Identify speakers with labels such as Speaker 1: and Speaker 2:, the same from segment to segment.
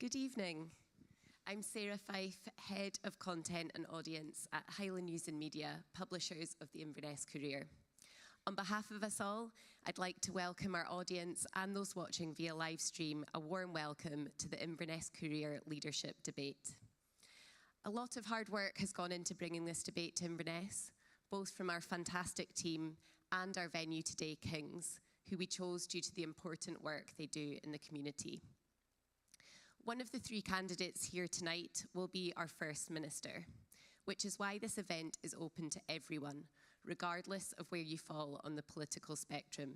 Speaker 1: Good evening. I'm Sarah Fife, Head of Content and Audience at Highland News and Media, publishers of the Inverness Courier. On behalf of us all, I'd like to welcome our audience and those watching via live stream a warm welcome to the Inverness Courier Leadership Debate. A lot of hard work has gone into bringing this debate to Inverness, both from our fantastic team and our venue today, Kings, who we chose due to the important work they do in the community. One of the three candidates here tonight will be our First Minister, which is why this event is open to everyone, regardless of where you fall on the political spectrum.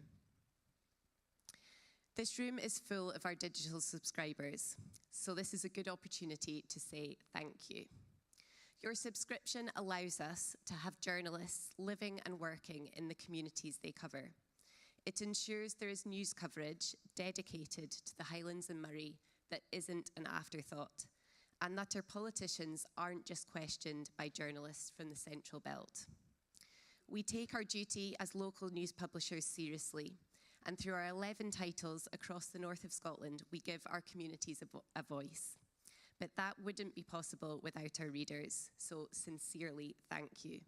Speaker 1: This room is full of our digital subscribers, so this is a good opportunity to say thank you. Your subscription allows us to have journalists living and working in the communities they cover. It ensures there is news coverage dedicated to the Highlands and Moray that isn't an afterthought, and that our politicians aren't just questioned by journalists from the Central Belt. We take our duty as local news publishers seriously, and through our 11 titles across the north of Scotland, we give our communities a voice. But that wouldn't be possible without our readers, so sincerely, thank you.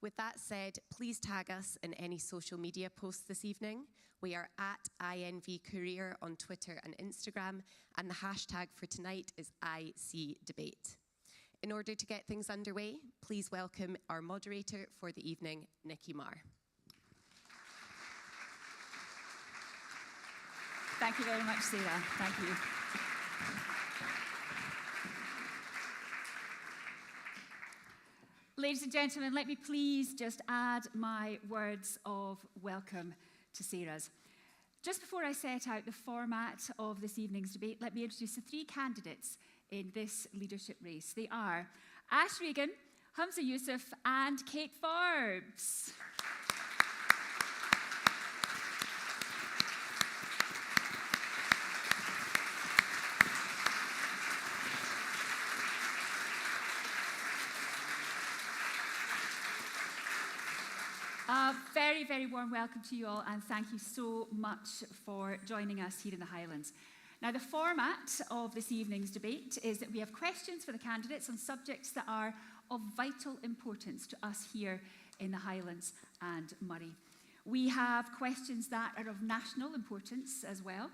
Speaker 1: With that said, please tag us in any social media posts this evening. We are at INV Courier on Twitter and Instagram, and the hashtag for tonight is ICDebate. In order to get things underway, please welcome our moderator for the evening, Nikki Marr.
Speaker 2: Thank you very much, Sarah. Thank you. Ladies and gentlemen, let me please just add my words of welcome to Sarah's. Just before I set out the format of this evening's debate, let me introduce the three candidates in this leadership race. They are Ash Regan, Humza Yousaf, and Kate Forbes. A very, very warm welcome to you all, and thank you so much for joining us here in the Highlands. Now, the format of this evening's debate is that we have questions for the candidates on subjects that are of vital importance to us here in the Highlands and Moray. We have questions that are of national importance as well,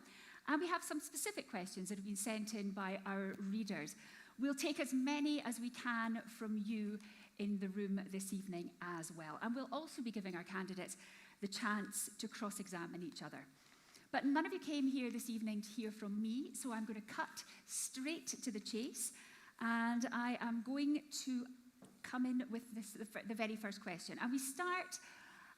Speaker 2: and we have some specific questions that have been sent in by our readers. We'll take as many as we can from you in the room this evening as well. And we'll also be giving our candidates the chance to cross-examine each other. But none of you came here this evening to hear from me, so I'm going to cut straight to the chase. And I am going to come in with the very first question. And we start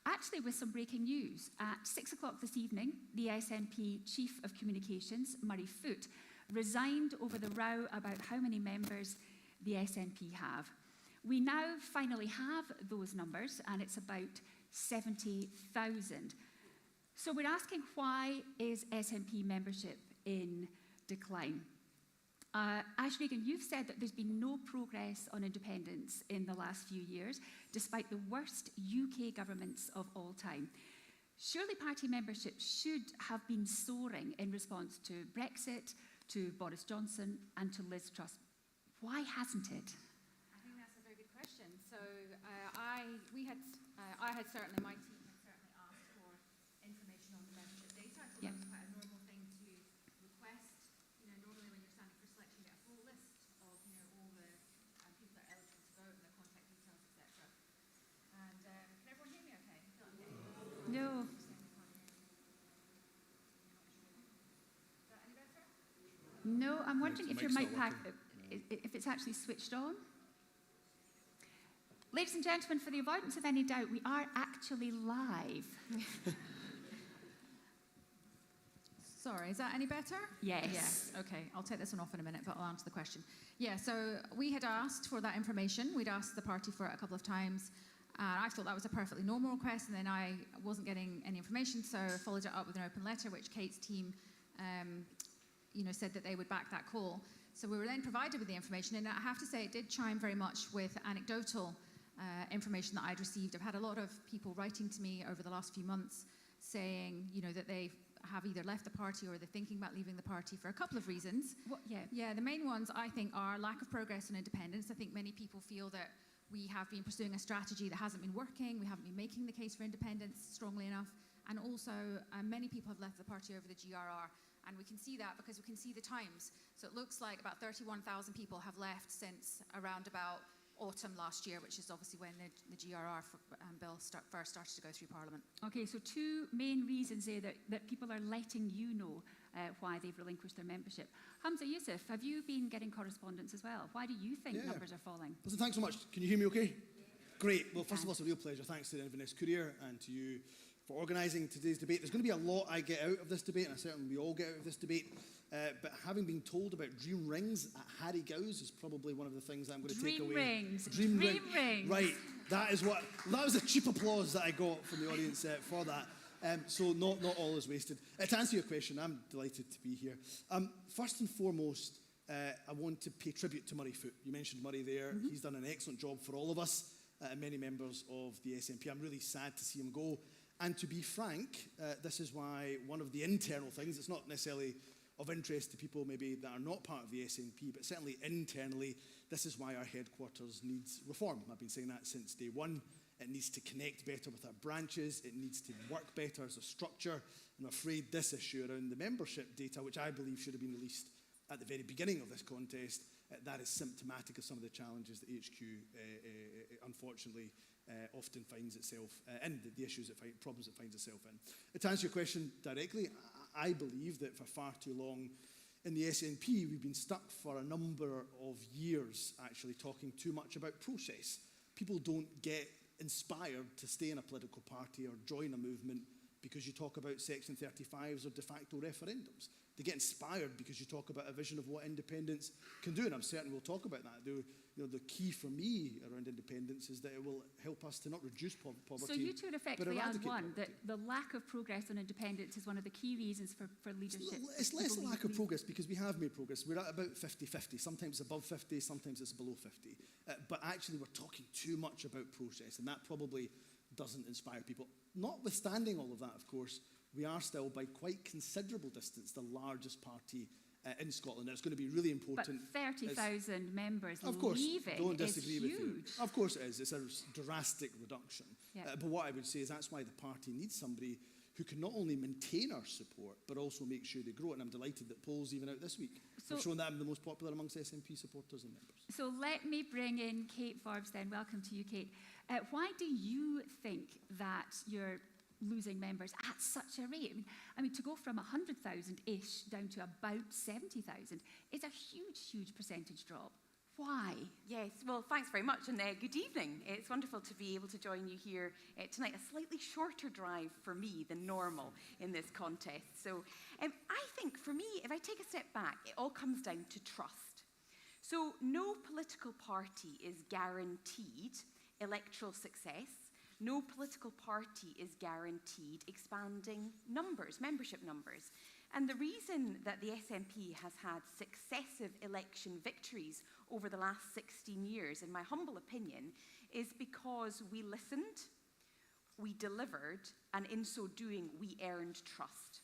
Speaker 2: actually with some breaking news. At 6 o'clock this evening, the SNP Chief of Communications, Murray Foote, resigned over the row about how many members the SNP have. We now finally have those numbers, and it's about 70,000. So we're asking, why is SNP membership in decline? Ash Regan, you've said that there's been no progress on independence in the last few years, despite the worst UK governments of all time. Surely party membership should have been soaring in response to Brexit, to Boris Johnson, and to Liz Truss. Why hasn't it?
Speaker 3: So I had certainly, my team had certainly asked for information on the membership data. I thought that was quite a normal thing to request. Normally when you're standing for selection, you get a full list of, all the people that are eligible to vote and their contact details, etc. And can everyone hear me okay?
Speaker 2: No.
Speaker 3: Is that any better?
Speaker 2: No, I'm wondering if your mic pack, if it's actually switched on. Ladies and gentlemen, for the avoidance of any doubt, we are actually live.
Speaker 3: Sorry, is that any better?
Speaker 2: Yes.
Speaker 3: Yes. Okay, I'll take this one off in a minute, but I'll answer the question. Yeah, so we had asked for that information. We'd asked the party for it a couple of times. I thought that was a perfectly normal request, and then I wasn't getting any information, so I followed it up with an open letter, which Kate's team said that they would back that call. So we were then provided with the information, and I have to say it did chime very much with anecdotal information that I'd received. I've had a lot of people writing to me over the last few months saying, that they've have either left the party or they're thinking about leaving the party for a couple of reasons.
Speaker 2: Yeah.
Speaker 3: The main ones I think are lack of progress on independence. I think many people feel that we have been pursuing a strategy that hasn't been working. We haven't been making the case for independence strongly enough. And also, many people have left the party over the GRR. And we can see that because we can see the times. So it looks like about 31,000 people have left since around about autumn last year, which is obviously when the GRR bill first started to go through Parliament.
Speaker 2: Okay, so two main reasons there that people are letting you know why they've relinquished their membership. Hamza Yusuf, have you been getting correspondence as well? Why do you think numbers are falling?
Speaker 4: Listen, thanks so much. Can you hear me okay? Great. Well, first of all, it's a real pleasure. Thanks to the Inverness Courier and to you for organising today's debate. There's going to be a lot I get out of this debate, and I certainly we all get out of this debate. But having been told about dream rings at Harry Gow's is probably one of the things I'm going to take away.
Speaker 2: Dream rings.
Speaker 4: Right. That was a cheap applause that I got from the audience for that. So not all is wasted. To answer your question, I'm delighted to be here. First and foremost, I want to pay tribute to Murray Foote. You mentioned Murray there. Mm-hmm. He's done an excellent job for all of us and many members of the SNP. I'm really sad to see him go. And to be frank, this is why one of the internal things, it's not necessarily of interest to people maybe that are not part of the SNP, but certainly internally, this is why our headquarters needs reform. I've been saying that since day one. It needs to connect better with our branches. It needs to work better as a structure. I'm afraid this issue around the membership data, which I believe should have been released at the very beginning of this contest, that is symptomatic of some of the challenges that HQ unfortunately often finds itself in, the issues, problems it finds itself in. To answer your question directly, I believe that for far too long in the SNP, we've been stuck for a number of years actually talking too much about process. People don't get inspired to stay in a political party or join a movement because you talk about Section 35s or de facto referendums. They get inspired because you talk about a vision of what independence can do, and I'm certain we'll talk about that. The key for me around independence is that it will help us to not reduce poverty.
Speaker 2: So you two would effectively add one, that the lack of progress on independence is one of the key reasons for leadership.
Speaker 4: It's less a lack of progress because we have made progress. We're at about 50-50. Sometimes it's above 50, sometimes it's below 50. But actually we're talking too much about process, and that probably doesn't inspire people. Notwithstanding all of that, of course, we are still by quite considerable distance the largest party in Scotland. It's going to be really important.
Speaker 2: But 30,000 members
Speaker 4: of course,
Speaker 2: leaving
Speaker 4: don't disagree
Speaker 2: is
Speaker 4: with
Speaker 2: huge.
Speaker 4: you. Of course it is. It's a drastic reduction.
Speaker 2: Yeah.
Speaker 4: But what I would say is that's why the party needs somebody who can not only maintain our support, but also make sure they grow it. And I'm delighted that polls, even out this week, have shown that I'm the most popular amongst SNP supporters and members.
Speaker 2: So let me bring in Kate Forbes then. Welcome to you, Kate. Why do you think that you're losing members at such a rate? I mean, to go from 100,000-ish down to about 70,000 is a huge percentage drop. Why?
Speaker 5: Yes, well, thanks very much, and good evening. It's wonderful to be able to join you here tonight. A slightly shorter drive for me than normal in this contest. So I think for me, if I take a step back, it all comes down to trust. So no political party is guaranteed electoral success. No political party is guaranteed expanding numbers, membership numbers. And the reason that the SNP has had successive election victories over the last 16 years, in my humble opinion, is because we listened, we delivered, and in so doing, we earned trust.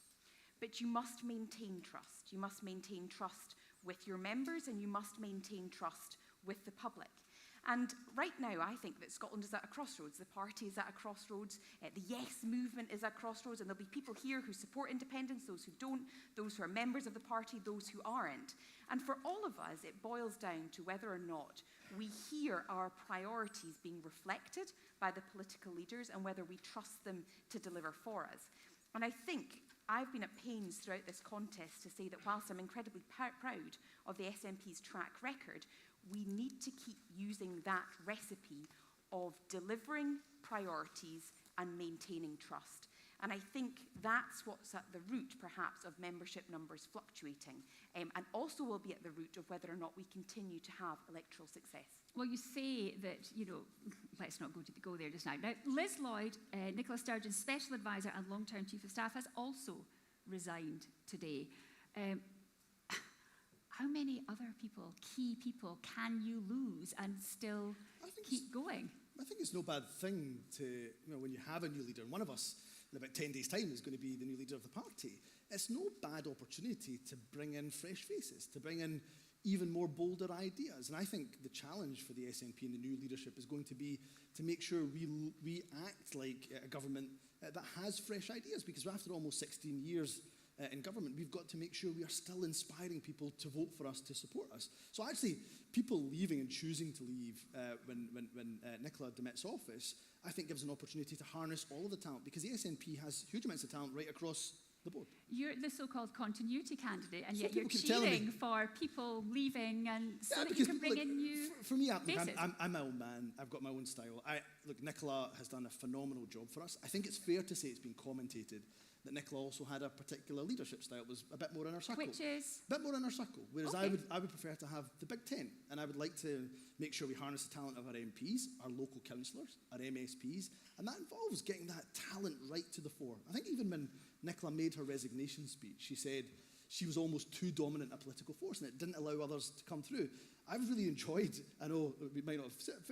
Speaker 5: But you must maintain trust. You must maintain trust with your members, and you must maintain trust with the public. And right now, I think that Scotland is at a crossroads. The party is at a crossroads. The Yes movement is at a crossroads. And there'll be people here who support independence, those who don't, those who are members of the party, those who aren't. And for all of us, it boils down to whether or not we hear our priorities being reflected by the political leaders and whether we trust them to deliver for us. And I think I've been at pains throughout this contest to say that whilst I'm incredibly proud of the SNP's track record, we need to keep using that recipe of delivering priorities and maintaining trust. And I think that's what's at the root, perhaps, of membership numbers fluctuating, and also will be at the root of whether or not we continue to have electoral success.
Speaker 2: Well, you say that, let's not go there just now. Now, Liz Lloyd, Nicola Sturgeon's Special Advisor and Long-Term Chief of Staff, has also resigned today. How many other people, key people, can you lose and still keep going?
Speaker 4: I think it's no bad thing to, when you have a new leader, and one of us in about 10 days' time is going to be the new leader of the party, it's no bad opportunity to bring in fresh faces, to bring in even more bolder ideas. And I think the challenge for the SNP and the new leadership is going to be to make sure we act like a government that has fresh ideas, because after almost 16 years in government, we've got to make sure we are still inspiring people to vote for us, to support us. So actually, people leaving and choosing to leave when Nicola demits office, I think gives an opportunity to harness all of the talent, because the SNP has huge amounts of talent right across the board.
Speaker 2: You're the so-called continuity candidate, and
Speaker 4: So
Speaker 2: yet you're
Speaker 4: people keep telling
Speaker 2: cheering
Speaker 4: me-
Speaker 2: for people leaving, and so
Speaker 4: Yeah,
Speaker 2: that you
Speaker 4: because
Speaker 2: can bring
Speaker 4: look,
Speaker 2: in new
Speaker 4: for me,
Speaker 2: faces.
Speaker 4: I'm my own man. I've got my own style. Look, Nicola has done a phenomenal job for us. I think it's fair to say it's been commentated that Nicola also had a particular leadership style that was a bit more in her circle.
Speaker 2: Which is?
Speaker 4: A bit more in her circle. Whereas
Speaker 2: Okay.
Speaker 4: I would prefer to have the Big Ten, and I would like to make sure we harness the talent of our MPs, our local councillors, our MSPs, and that involves getting that talent right to the fore. I think even when Nicola made her resignation speech, she said she was almost too dominant a political force, and it didn't allow others to come through. I've really enjoyed, I know we might not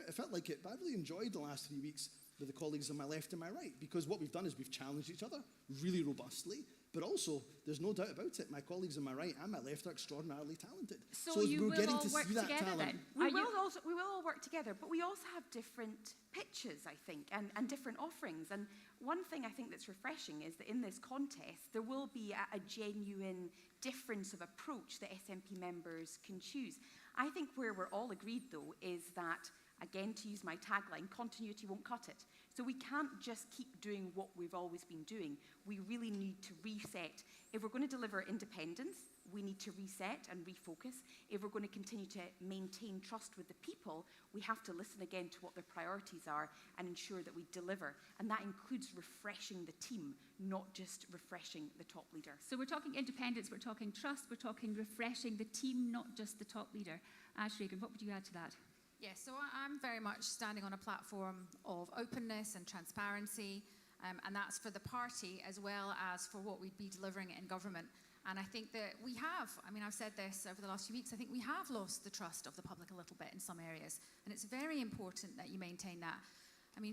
Speaker 4: have felt like it, but I've really enjoyed the last 3 weeks with the colleagues on my left and my right, because what we've done is we've challenged each other really robustly, but also, there's no doubt about it, my colleagues on my right and my left are extraordinarily talented.
Speaker 2: So
Speaker 4: as
Speaker 2: you
Speaker 4: we're
Speaker 2: will
Speaker 4: getting
Speaker 2: all
Speaker 4: to
Speaker 2: work
Speaker 4: see that
Speaker 2: together
Speaker 4: talent,
Speaker 2: then?
Speaker 5: We
Speaker 2: Are
Speaker 5: will,
Speaker 2: you-
Speaker 5: also, we will all work together, but we also have different pitches, I think, and different offerings. And one thing I think that's refreshing is that in this contest, there will be a genuine difference of approach that SNP members can choose. I think where we're all agreed, though, is that, again, to use my tagline, continuity won't cut it. So we can't just keep doing what we've always been doing. We really need to reset. If we're going to deliver independence, we need to reset and refocus. If we're going to continue to maintain trust with the people, we have to listen again to what their priorities are and ensure that we deliver. And that includes refreshing the team, not just refreshing the top leader.
Speaker 2: So we're talking independence, we're talking trust, we're talking refreshing the team, not just the top leader. Ash Regan, what would you add to that?
Speaker 3: Yes, so I'm very much standing on a platform of openness and transparency, and that's for the party as well as for what we'd be delivering in government. And I think that we have, I've said this over the last few weeks, I think we have lost the trust of the public a little bit in some areas. And it's very important that you maintain that.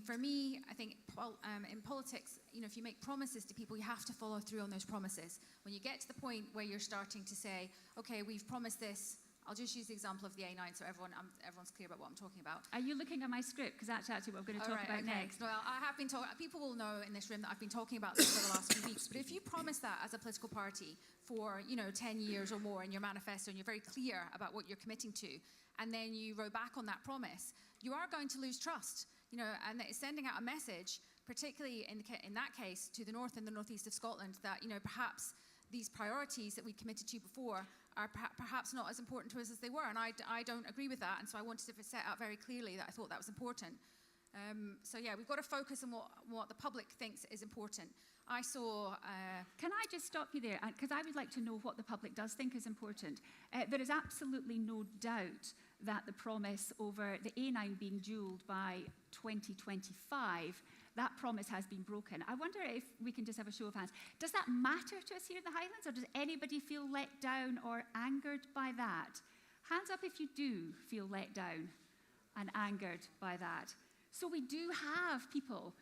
Speaker 3: For me, I think in politics, if you make promises to people, you have to follow through on those promises. When you get to the point where you're starting to say, okay, we've promised this, I'll just use the example of the A9 so everyone's clear about what I'm talking about.
Speaker 2: Are you looking at my script? Because that's actually what I'm going to talk about next.
Speaker 3: Well, I have been talking, people will know in this room that I've been talking about this for the last few weeks, but if you promise that as a political party for, 10 years or more in your manifesto and you're very clear about what you're committing to, and then you row back on that promise, you are going to lose trust, and it's sending out a message, particularly in that case, to the north and the northeast of Scotland, that, perhaps these priorities that we committed to before are perhaps not as important to us as they were, and I don't agree with that, and so I wanted to set out very clearly that I thought that was important. We've got to focus on what the public thinks is important. I saw...
Speaker 2: Can I just stop you there? Because I would like to know what the public does think is important. There is absolutely no doubt that the promise over the A9 being dualled by 2025, that promise has been broken. I wonder if we can just have a show of hands. Does that matter to us here in the Highlands, or does anybody feel let down or angered by that? Hands up if you do feel let down and angered by that. So we do have people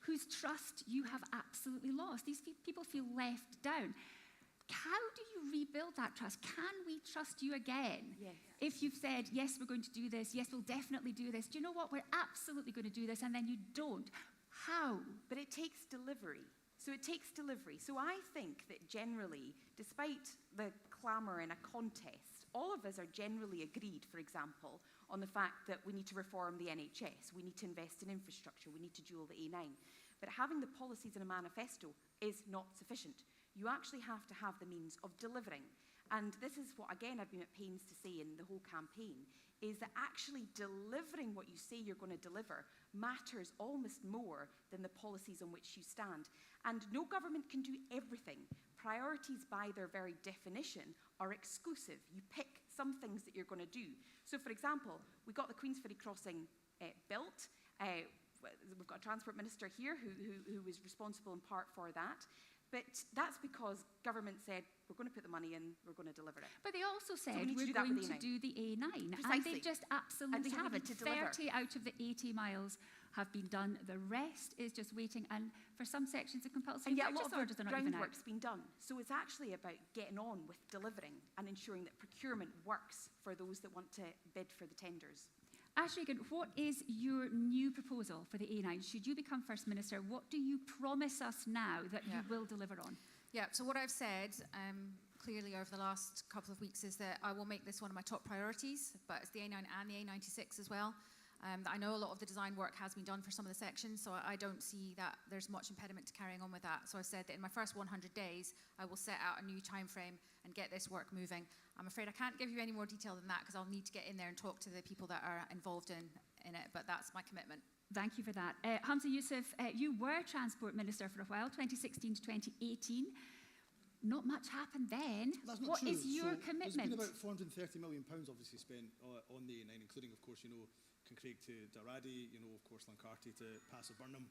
Speaker 2: whose trust you have absolutely lost. These people feel left down. How do you rebuild that trust? Can we trust you again?
Speaker 5: Yes.
Speaker 2: If you've said, yes, we're going to do this, yes, we'll definitely do this, do you know what, we're absolutely going to do this, and then you don't. How?
Speaker 5: But it takes delivery. So it takes delivery. So I think that generally, despite the clamour in a contest, all of us are generally agreed, for example, on the fact that we need to reform the NHS, we need to invest in infrastructure, we need to dual the A9. But having the policies in a manifesto is not sufficient. You actually have to have the means of delivering. And this is what, again, I've been at pains to say in the whole campaign, is that actually delivering what you say you're going to deliver matters almost more than the policies on which you stand. And no government can do everything. Priorities, by their very definition, are exclusive. You pick some things that you're going to do. So, for example, we got the Queensferry crossing built. We've got a transport minister here who was responsible in part for that. But that's because government said, we're going to put the money in, we're going to deliver it.
Speaker 2: But they also said
Speaker 5: we need to
Speaker 2: we're
Speaker 5: do that
Speaker 2: going
Speaker 5: with
Speaker 2: to
Speaker 5: A9.
Speaker 2: do the A9. And
Speaker 5: Precisely.
Speaker 2: they just absolutely
Speaker 5: And so we
Speaker 2: haven't.
Speaker 5: need to deliver.
Speaker 2: 30 out of the 80 miles have been done. The rest is just waiting. And for some sections, the compulsory
Speaker 5: And yet a
Speaker 2: purchase
Speaker 5: lot of
Speaker 2: orders are not even out.
Speaker 5: groundwork's been done. So it's actually about getting on with delivering and ensuring that procurement works for those that want to bid for the tenders.
Speaker 2: Ash Regan, what is your new proposal for the A9? Should you become First Minister, what do you promise us now that you will deliver on?
Speaker 3: Yeah, so what I've said clearly over the last couple of weeks is that I will make this one of my top priorities, but it's the A9 and the A96 as well. I know a lot of the design work has been done for some of the sections, so I don't see that there's much impediment to carrying on with that. So I've said that in my first 100 days, I will set out a new time frame and get this work moving. I'm afraid I can't give you any more detail than that because I'll need to get in there and talk to the people that are involved in it, but that's my commitment.
Speaker 2: Thank you for that. Hamza Yousaf, you were Transport Minister for a while, 2016 to 2018. Not much happened then.
Speaker 4: That's not
Speaker 2: What
Speaker 4: true.
Speaker 2: is your commitment?
Speaker 4: There's been about £430 million obviously spent on the A9, including, of course, Kincraig to Dalradi, of course, Lancarty to Passive Burnham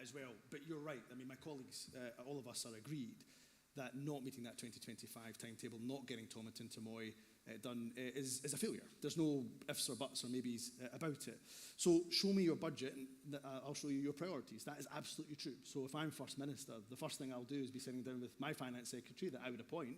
Speaker 4: as well. But you're right. I mean, my colleagues, all of us are agreed that not meeting that 2025 timetable, not getting Tomatin to Moy done is a failure. There's no ifs or buts or maybes about it. So show me your budget and I'll show you your priorities. That is absolutely true. So if I'm First Minister, the first thing I'll do is be sitting down with my Finance Secretary that I would appoint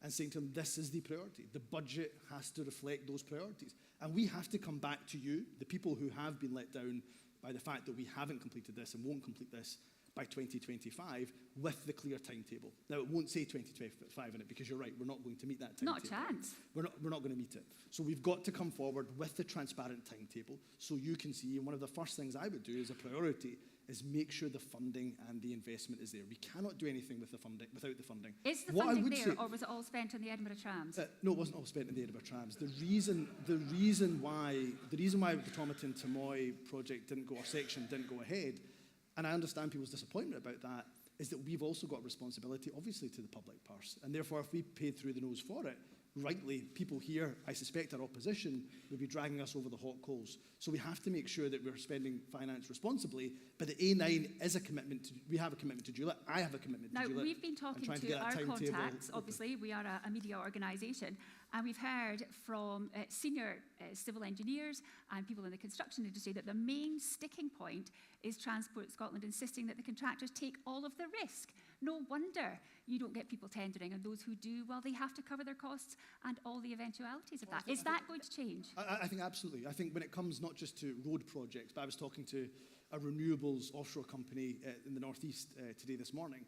Speaker 4: and saying to him, this is the priority. The budget has to reflect those priorities. And we have to come back to you, the people who have been let down by the fact that we haven't completed this and won't complete this by 2025 with the clear timetable. Now, it won't say 2025 in it because you're right, we're not going to meet that timetable.
Speaker 2: Not a chance.
Speaker 4: We're not going to meet it. So we've got to come forward with the transparent timetable so you can see, and one of the first things I would do as a priority is make sure the funding and the investment is there. We cannot do anything with the funding without the funding.
Speaker 2: Is the funding there, or was it all spent on the Edinburgh trams?
Speaker 4: No, it wasn't all spent on the Edinburgh trams. The reason why the Tomatin to Moy project didn't go, or section didn't go ahead, and I understand people's disappointment about that, is that we've also got responsibility, obviously, to the public purse. And therefore, if we paid through the nose for it, rightly, people here, I suspect our opposition, would be dragging us over the hot coals. So we have to make sure that we're spending finance responsibly, but the A9 is a commitment. We have a commitment to Juliet. I have a commitment to Juliet.
Speaker 2: Now, we've been talking to our contacts. Obviously, we are a media organisation, and we've heard from senior civil engineers and people in the construction industry that the main sticking point is Transport Scotland insisting that the contractors take all of the risk. No wonder you don't get people tendering, and those who do, well, they have to cover their costs and all the eventualities of that. Is that going to change?
Speaker 4: I think absolutely. I think when it comes not just to road projects, but I was talking to a renewables offshore company in the northeast today this morning.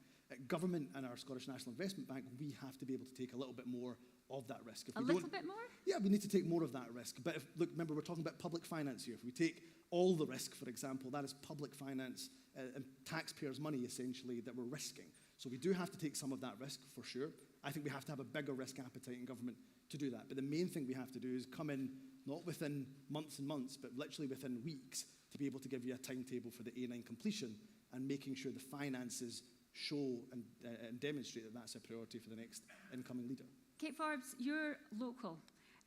Speaker 4: Government and our Scottish National Investment Bank, we have to be able to take a little bit more of that risk.
Speaker 2: A little bit more?
Speaker 4: Yeah, we need to take more of that risk. But look, remember, we're talking about public finance here. If we take all the risk, for example, that is public finance and taxpayers' money, essentially, that we're risking. So we do have to take some of that risk, for sure. I think we have to have a bigger risk appetite in government to do that. But the main thing we have to do is come in, not within months and months, but literally within weeks, to be able to give you a timetable for the A9 completion and making sure the finances show and demonstrate that that's a priority for the next incoming leader.
Speaker 2: Kate Forbes, you're local.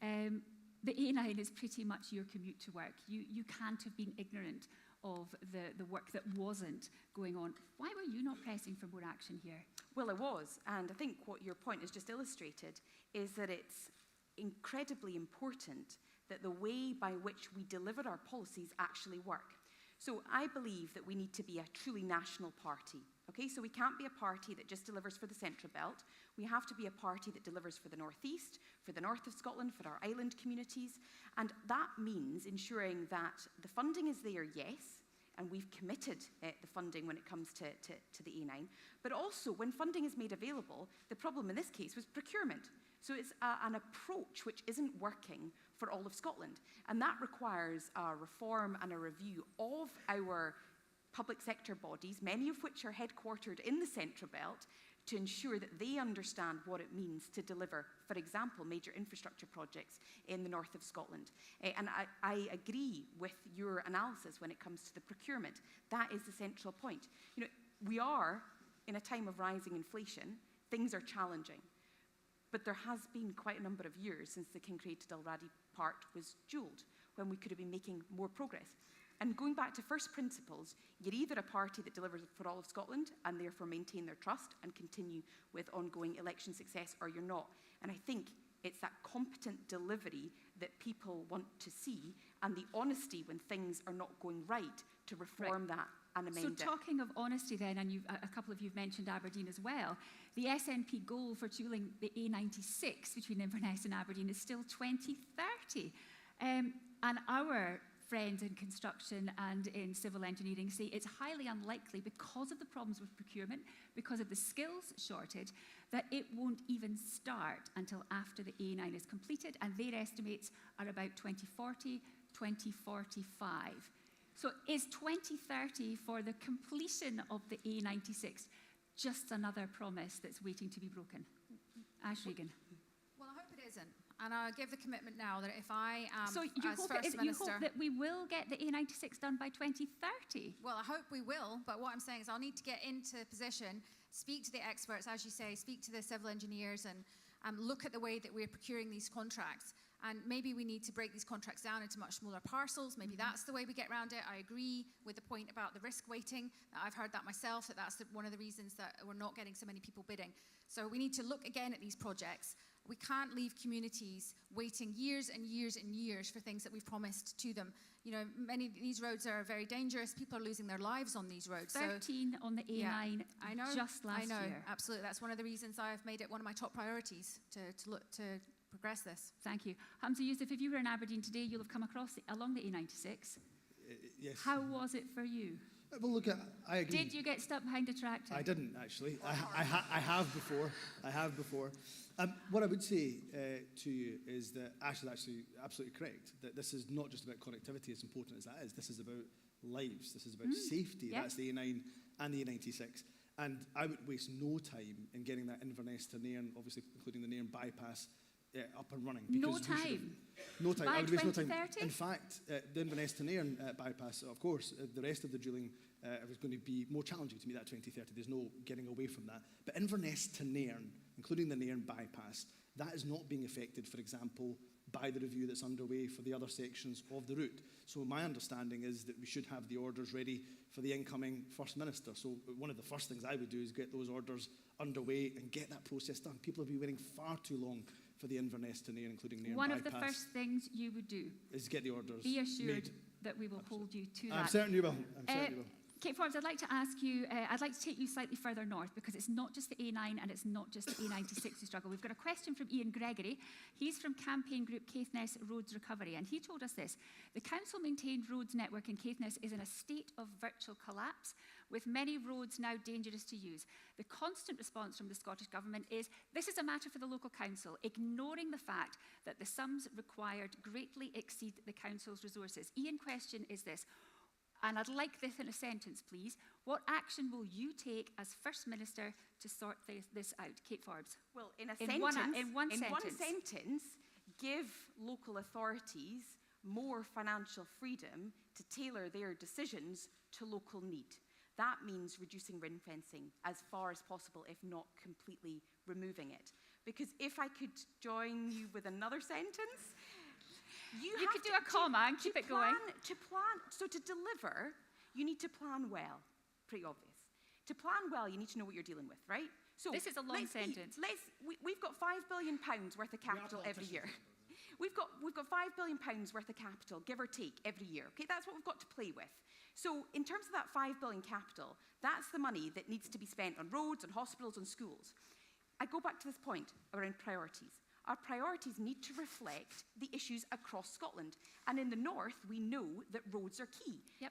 Speaker 2: The A9 is pretty much your commute to work. You can't have been ignorant of the work that wasn't going on. Why were you not pressing for more action here?
Speaker 5: Well, I was, and I think what your point has just illustrated is that it's incredibly important that the way by which we deliver our policies actually work. So I believe that we need to be a truly national party. Okay, so we can't be a party that just delivers for the Central Belt. We have to be a party that delivers for the North East, for the north of Scotland, for our island communities. And that means ensuring that the funding is there, yes, and we've committed the funding when it comes to the A9. But also, when funding is made available, the problem in this case was procurement. So it's an approach which isn't working for all of Scotland. And that requires a reform and a review of our public sector bodies, many of which are headquartered in the Central Belt, to ensure that they understand what it means to deliver, for example, major infrastructure projects in the north of Scotland. And I agree with your analysis when it comes to the procurement. That is the central point. You know, we are in a time of rising inflation. Things are challenging. But there has been quite a number of years since the Kincraig to Dalradi part was dualled, when we could have been making more progress. And going back to first principles, you're either a party that delivers for all of Scotland and therefore maintain their trust and continue with ongoing election success, or you're not. And I think it's that competent delivery that people want to see, and the honesty when things are not going right to reform that and amend it.
Speaker 2: So talking of honesty then, and a couple of you have mentioned Aberdeen as well, the SNP goal for dualling the A96 between Inverness and Aberdeen is still 2030. And our friends in construction and in civil engineering say it's highly unlikely, because of the problems with procurement, because of the skills shortage, that it won't even start until after the A9 is completed, and their estimates are about 2040, 2045. So is 2030 for the completion of the A96 just another promise that's waiting to be broken? Ash Regan.
Speaker 3: Well, I hope it isn't. And I give the commitment now that if I am
Speaker 2: So you
Speaker 3: as First Minister...
Speaker 2: you hope that we will get the A96 done by 2030?
Speaker 3: Well, I hope we will, but what I'm saying is I'll need to get into position, speak to the experts, as you say, speak to the civil engineers, and look at the way that we're procuring these contracts. And maybe we need to break these contracts down into much smaller parcels. Maybe that's the way we get around it. I agree with the point about the risk weighting. I've heard that myself, that's one of the reasons that we're not getting so many people bidding. So we need to look again at these projects. We can't leave communities waiting years and years and years for things that we've promised to them. You know, many of these roads are very dangerous. People are losing their lives on these roads.
Speaker 2: 13 on the A9
Speaker 3: I know,
Speaker 2: just last year.
Speaker 3: I know, absolutely. That's one of the reasons I've made it one of my top priorities to look to progress this.
Speaker 2: Thank you. Hamza Youssef, if you were in Aberdeen today, you'll have come across along the A96.
Speaker 4: Yes.
Speaker 2: How was it for you?
Speaker 4: Well, look, I agree.
Speaker 2: Did you get stuck behind a tractor?
Speaker 4: I didn't, actually. I have before. I have before. What I would say to you is that Ash is actually absolutely correct, that this is not just about connectivity, as important as that is. This is about lives. This is about safety.
Speaker 2: Yep.
Speaker 4: That's the A9 and the A96. And I would waste no time in getting that Inverness to Nairn, obviously including the Nairn bypass, up and running.
Speaker 2: No time?
Speaker 4: No time.
Speaker 2: By
Speaker 4: I would waste no time.
Speaker 2: 2030?
Speaker 4: In fact, the Inverness to Nairn bypass, of course, the rest of the dualling was going to be more challenging to meet that 2030. There's no getting away from that. But Inverness to Nairn, including the Nairn bypass, that is not being affected, for example, by the review that's underway for the other sections of the route. So my understanding is that we should have the orders ready for the incoming First Minister. So one of the first things I would do is get those orders underway and get that process done. People have been waiting far too long for the Inverness to Nairn, including Nairn bypass.
Speaker 2: One of the first things you would do
Speaker 4: is get the orders
Speaker 2: Be assured
Speaker 4: made.
Speaker 2: that we will hold you to that.
Speaker 4: I'm certain you will. I'm certain you will.
Speaker 2: Kate Forbes, I'd like to ask you, I'd like to take you slightly further north, because it's not just the A9 and it's not just the A96 we struggle. We've got a question from Ian Gregory. He's from campaign group Caithness Roads Recovery, and he told us this: the council-maintained roads network in Caithness is in a state of virtual collapse, with many roads now dangerous to use. The constant response from the Scottish Government is, this is a matter for the local council, ignoring the fact that the sums required greatly exceed the council's resources. Ian's question is this, and I'd like this in a sentence, please. What action will you take as First Minister to sort this out? Kate Forbes.
Speaker 5: Well, in
Speaker 2: one sentence,
Speaker 5: give local authorities more financial freedom to tailor their decisions to local need. That means reducing ring fencing as far as possible, if not completely removing it. Because if I could join you with another sentence, you
Speaker 2: could do a comma and keep it going.
Speaker 5: So to deliver, you need to plan well. Pretty obvious. To plan well, you need to know what you're dealing with, right? So
Speaker 2: this is a long sentence.
Speaker 5: We've got £5 billion worth of capital every year. We've got £5 billion worth of capital, give or take, every year. Okay, that's what we've got to play with. So in terms of that £5 billion capital, that's the money that needs to be spent on roads, on hospitals, on schools. I go back to this point around priorities. Our priorities need to reflect the issues across Scotland. And in the north, we know that roads are key.
Speaker 2: Yep.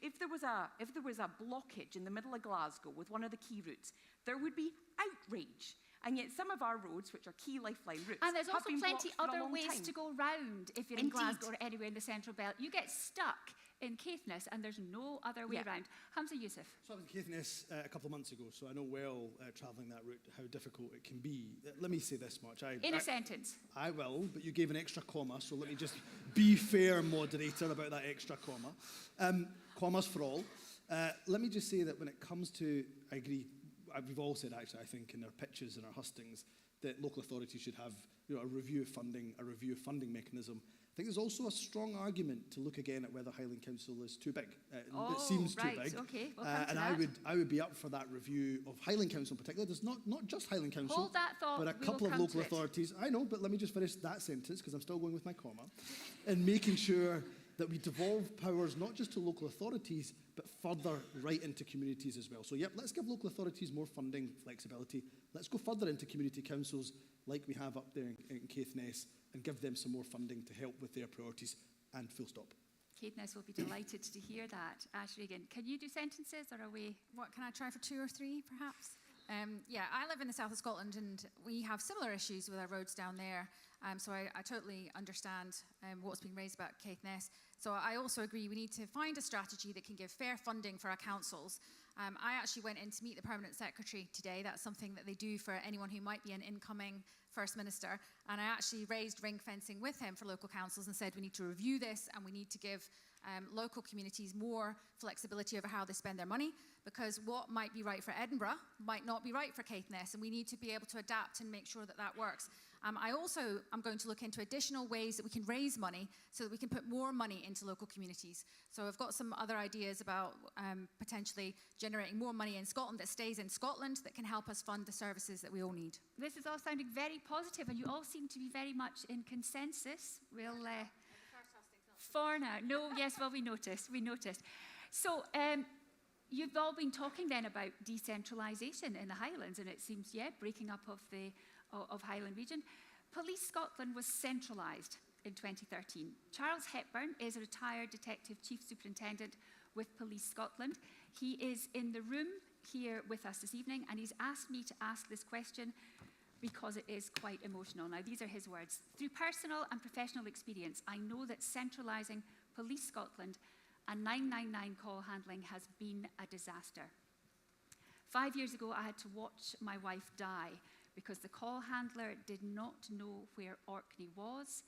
Speaker 5: If there was a blockage in the middle of Glasgow with one of the key routes, there would be outrage. And yet some of our roads, which are key lifeline routes,
Speaker 2: and there's
Speaker 5: have
Speaker 2: also
Speaker 5: been
Speaker 2: plenty
Speaker 5: blocked for a
Speaker 2: other
Speaker 5: long
Speaker 2: ways
Speaker 5: time.
Speaker 2: to go round if you're in Glasgow or anywhere in the Central Belt. You get stuck in Caithness and there's no other way round. Hamza Youssef.
Speaker 4: So I was in Caithness a couple of months ago, so I know well, travelling that route, how difficult it can be. Let me say this much.
Speaker 2: In a sentence.
Speaker 4: I will, but you gave an extra comma, so let me just be fair, moderator, about that extra comma. Commas for all. Let me just say that when it comes to, I agree, we've all said actually, I think, in our pitches and our hustings, that local authorities should have a review of funding mechanism. think there's also a strong argument to look again at whether Highland Council is too big.
Speaker 2: Oh,
Speaker 4: it seems too
Speaker 2: right,
Speaker 4: big.
Speaker 2: okay, we'll come to
Speaker 4: and
Speaker 2: that.
Speaker 4: I would be up for that review of Highland Council in particular. There's not just Highland Council,
Speaker 2: Hold that thought,
Speaker 4: but a
Speaker 2: we will
Speaker 4: couple of
Speaker 2: come
Speaker 4: local
Speaker 2: to it.
Speaker 4: authorities. I know, but let me just finish that sentence because I'm still going with my comma. And making sure that we devolve powers not just to local authorities, but further right into communities as well. So, yep, let's give local authorities more funding flexibility. Let's go further into community councils like we have up there in Caithness and give them some more funding to help with their priorities, and full stop.
Speaker 2: Caithness will be delighted to hear that. Ash Regan, can you do sentences or are we?
Speaker 3: What, can I try for 2 or 3, perhaps? Yeah, I live in the south of Scotland, and we have similar issues with our roads down there. So I totally understand what's being raised about Caithness. So I also agree we need to find a strategy that can give fair funding for our councils. I actually went in to meet the Permanent Secretary today. That's something that they do for anyone who might be an incoming First Minister. And I actually raised ring fencing with him for local councils and said we need to review this and we need to give local communities more flexibility over how they spend their money, because what might be right for Edinburgh might not be right for Caithness, and we need to be able to adapt and make sure that that works. I also am going to look into additional ways that we can raise money so that we can put more money into local communities. So I've got some other ideas about potentially generating more money in Scotland that stays in Scotland that can help us fund the services that we all need.
Speaker 2: This is all sounding very positive, and you all seem to be very much in consensus. We'll for now. No, yes, well, we noticed. So you've all been talking then about decentralisation in the Highlands, and it seems, breaking up of Highland region. Police Scotland was centralised in 2013. Charles Hepburn is a retired Detective Chief Superintendent with Police Scotland. He is in the room here with us this evening, and he's asked me to ask this question because it is quite emotional. Now, these are his words. Through personal and professional experience, I know that centralising Police Scotland and 999 call handling has been a disaster. 5 years ago, I had to watch my wife die because the call handler did not know where Orkney was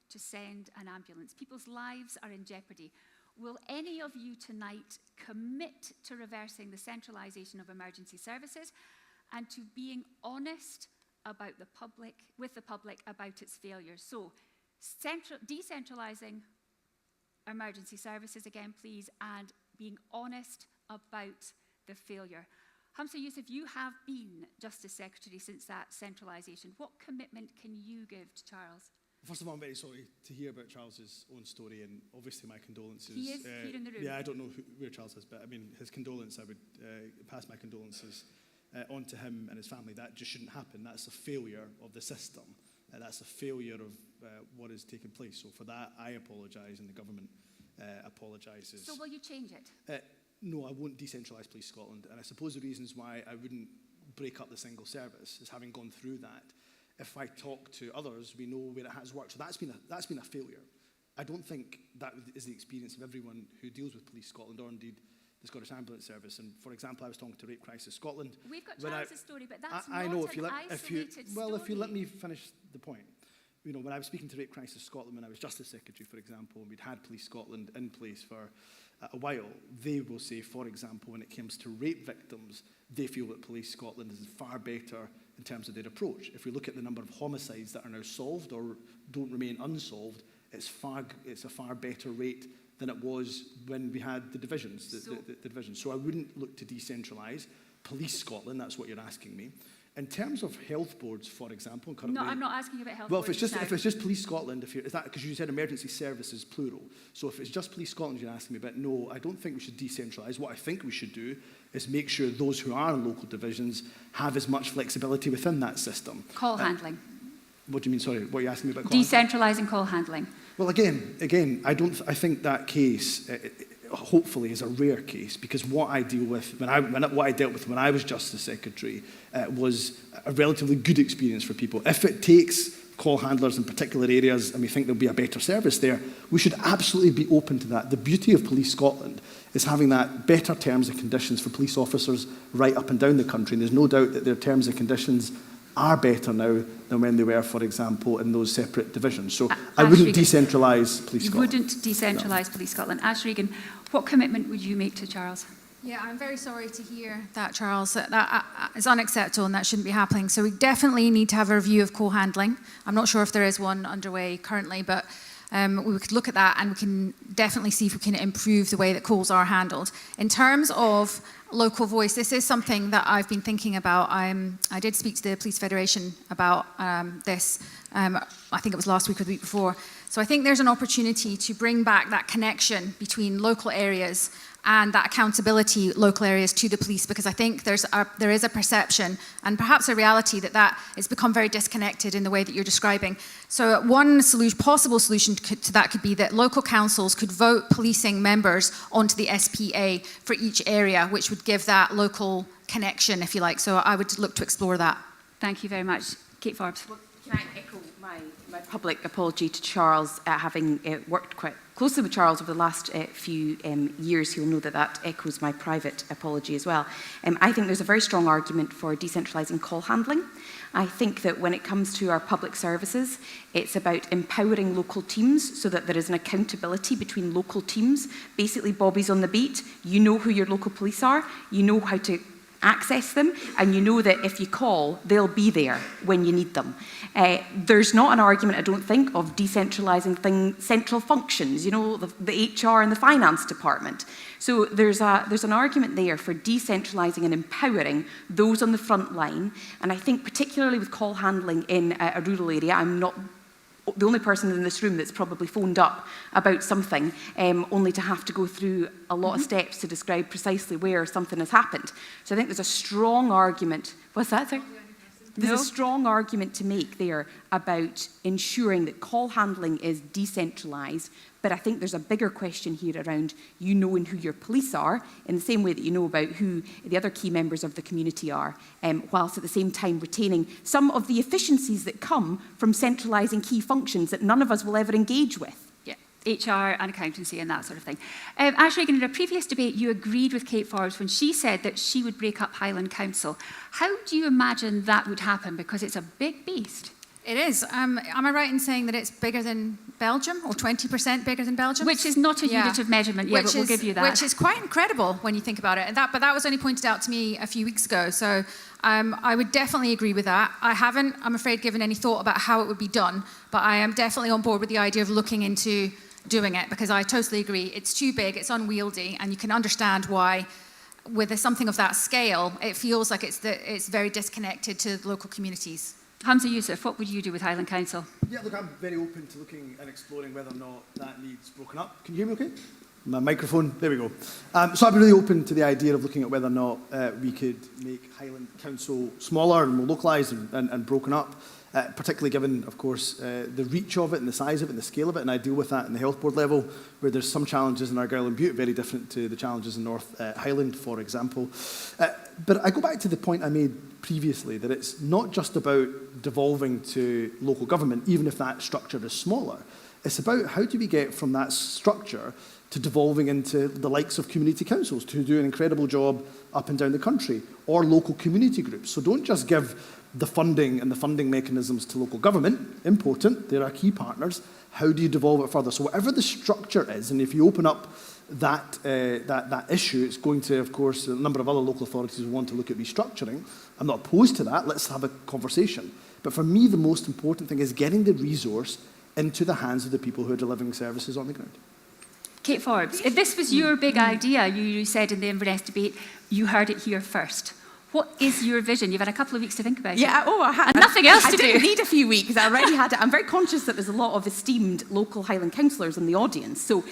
Speaker 2: to send an ambulance. People's lives are in jeopardy. Will any of you tonight commit to reversing the centralisation of emergency services and to being honest about with the public about its failures? So, decentralising emergency services again, please, and being honest about the failure. Hamza Youssef, you have been Justice Secretary since that centralisation. What commitment can you give to Charles?
Speaker 4: First of all, I'm very sorry to hear about Charles's own story, and obviously my condolences.
Speaker 2: He is here in the room.
Speaker 4: Yeah, I don't know where Charles is, but I mean, his condolence, I would pass my condolences on to him and his family. That just shouldn't happen. That's a failure of the system. That's a failure of what has taken place. So for that, I apologise, and the government apologises.
Speaker 2: So will you change it?
Speaker 4: No, I won't decentralise Police Scotland. And I suppose the reasons why I wouldn't break up the single service is having gone through that. If I talk to others, we know where it has worked. So that's been a failure. I don't think that is the experience of everyone who deals with Police Scotland, or indeed the Scottish Ambulance Service. And for example, I was talking to Rape Crisis Scotland.
Speaker 2: We've got Charles's story, but that's
Speaker 4: I
Speaker 2: not
Speaker 4: know,
Speaker 2: an isolated story.
Speaker 4: Well, if you let me finish the point. You know, when I was speaking to Rape Crisis Scotland, when I was Justice Secretary, for example, and we'd had Police Scotland in place for a while, they will say, for example, when it comes to rape victims, they feel that Police Scotland is far better in terms of their approach. If we look at the number of homicides that are now solved or don't remain unsolved, it's a far better rate than it was when we had the divisions. The divisions. So I wouldn't look to decentralise Police Scotland. That's what you're asking me. In terms of health boards, for example,
Speaker 2: no, I'm not asking about health
Speaker 4: boards.
Speaker 2: Well,
Speaker 4: if it's just Police Scotland, is that because you said emergency services plural? So if it's just Police Scotland you're asking me about, no, I don't think we should decentralise. What I think we should do is make sure those who are in local divisions have as much flexibility within that system.
Speaker 2: Call handling.
Speaker 4: What do you mean? Sorry, what are you asking me about?
Speaker 2: Decentralising call handling.
Speaker 4: Well, again, I think that case. Hopefully is a rare case, because what I deal with what I dealt with when I was Justice Secretary was a relatively good experience for people. If it takes call handlers in particular areas and we think there'll be a better service there, we should absolutely be open to that. The beauty of Police Scotland is having that better terms and conditions for police officers right up and down the country, and there's no doubt that their terms and conditions are better now than when they were, for example, in those separate divisions. So I wouldn't decentralise Police Scotland.
Speaker 2: You wouldn't decentralise Police Scotland. Ash Regan, what commitment would you make to Charles?
Speaker 3: Yeah, I'm very sorry to hear that, Charles. That is unacceptable and that shouldn't be happening. So we definitely need to have a review of call handling. I'm not sure if there is one underway currently, but we could look at that and we can definitely see if we can improve the way that calls are handled. In terms of local voice, this is something that I've been thinking about. I did speak to the Police Federation about this, I think it was last week or the week before. So I think there's an opportunity to bring back that connection between local areas and that accountability local areas to the police, because I think there is a perception and perhaps a reality that it's become very disconnected in the way that you're describing. So one possible solution to that could be that local councils could vote policing members onto the SPA for each area, which would give that local connection, if you like. So I would look to explore that.
Speaker 2: Thank you very much. Kate Forbes.
Speaker 5: Well, can I echo my public apology to Charles, having worked quite closely with Charles over the last few years. He'll know that echoes my private apology as well. I think there's a very strong argument for decentralising call handling. I think that when it comes to our public services, it's about empowering local teams so that there is an accountability between local teams. Basically, Bobby's on the beat. You know who your local police are. You know how to access them, and you know that if you call, they'll be there when you need them. There's not an argument, I don't think, of decentralising central functions, you know, the HR and the finance department. So there's an argument there for decentralising and empowering those on the front line. And I think particularly with call handling in a rural area, I'm not the only person in this room that's probably phoned up about something, only to have to go through a lot of steps to describe precisely where something has happened. So I think there's a strong argument. What's that, sir? There's a strong argument to make there about ensuring that call handling is decentralised, but I think there's a bigger question here around you knowing who your police are in the same way that you know about who the other key members of the community are, whilst at the same time retaining some of the efficiencies that come from centralising key functions that none of us will ever engage with.
Speaker 2: HR and accountancy and that sort of thing. Ash Regan, in a previous debate, you agreed with Kate Forbes when she said that she would break up Highland Council. How do you imagine that would happen? Because it's a big beast.
Speaker 3: It is. Am I right in saying that it's bigger than Belgium, or 20% bigger than Belgium?
Speaker 2: Which is not a unit of measurement, but we'll give you that.
Speaker 3: Which is quite incredible when you think about it. But that was only pointed out to me a few weeks ago. So I would definitely agree with that. I haven't, I'm afraid, given any thought about how it would be done, but I am definitely on board with the idea of looking into doing it, because I totally agree. It's too big, it's unwieldy, and you can understand why, with something of that scale, it feels like it's very disconnected to local communities.
Speaker 2: Hamza Youssef, what would you do with Highland Council?
Speaker 4: Yeah, look, I'm very open to looking and exploring whether or not that needs broken up. Can you hear me okay? My microphone, there we go. So I'd be really open to the idea of looking at whether or not we could make Highland Council smaller and more localised and broken up. Particularly given, of course, the reach of it and the size of it and the scale of it, and I deal with that in the health board level, where there's some challenges in Argyll and Bute, very different to the challenges in North Highland, for example. But I go back to the point I made previously, that it's not just about devolving to local government, even if that structure is smaller. It's about how do we get from that structure to devolving into the likes of community councils, to do an incredible job up and down the country, or local community groups. So don't just give the funding and the funding mechanisms to local government, important, they're our key partners. How do you devolve it further? So whatever the structure is, and if you open up that issue, it's going to, of course, a number of other local authorities will want to look at restructuring. I'm not opposed to that, let's have a conversation. But for me, the most important thing is getting the resource into the hands of the people who are delivering services on the ground.
Speaker 2: Kate Forbes, if this was your big idea, you said in the Inverness debate, you heard it here first. What is your vision? You've had a couple of weeks to think about it.
Speaker 5: Yeah,
Speaker 2: and nothing else to do.
Speaker 5: I didn't need a few weeks. I already had it. I'm very conscious that there's a lot of esteemed local Highland councillors in the audience. So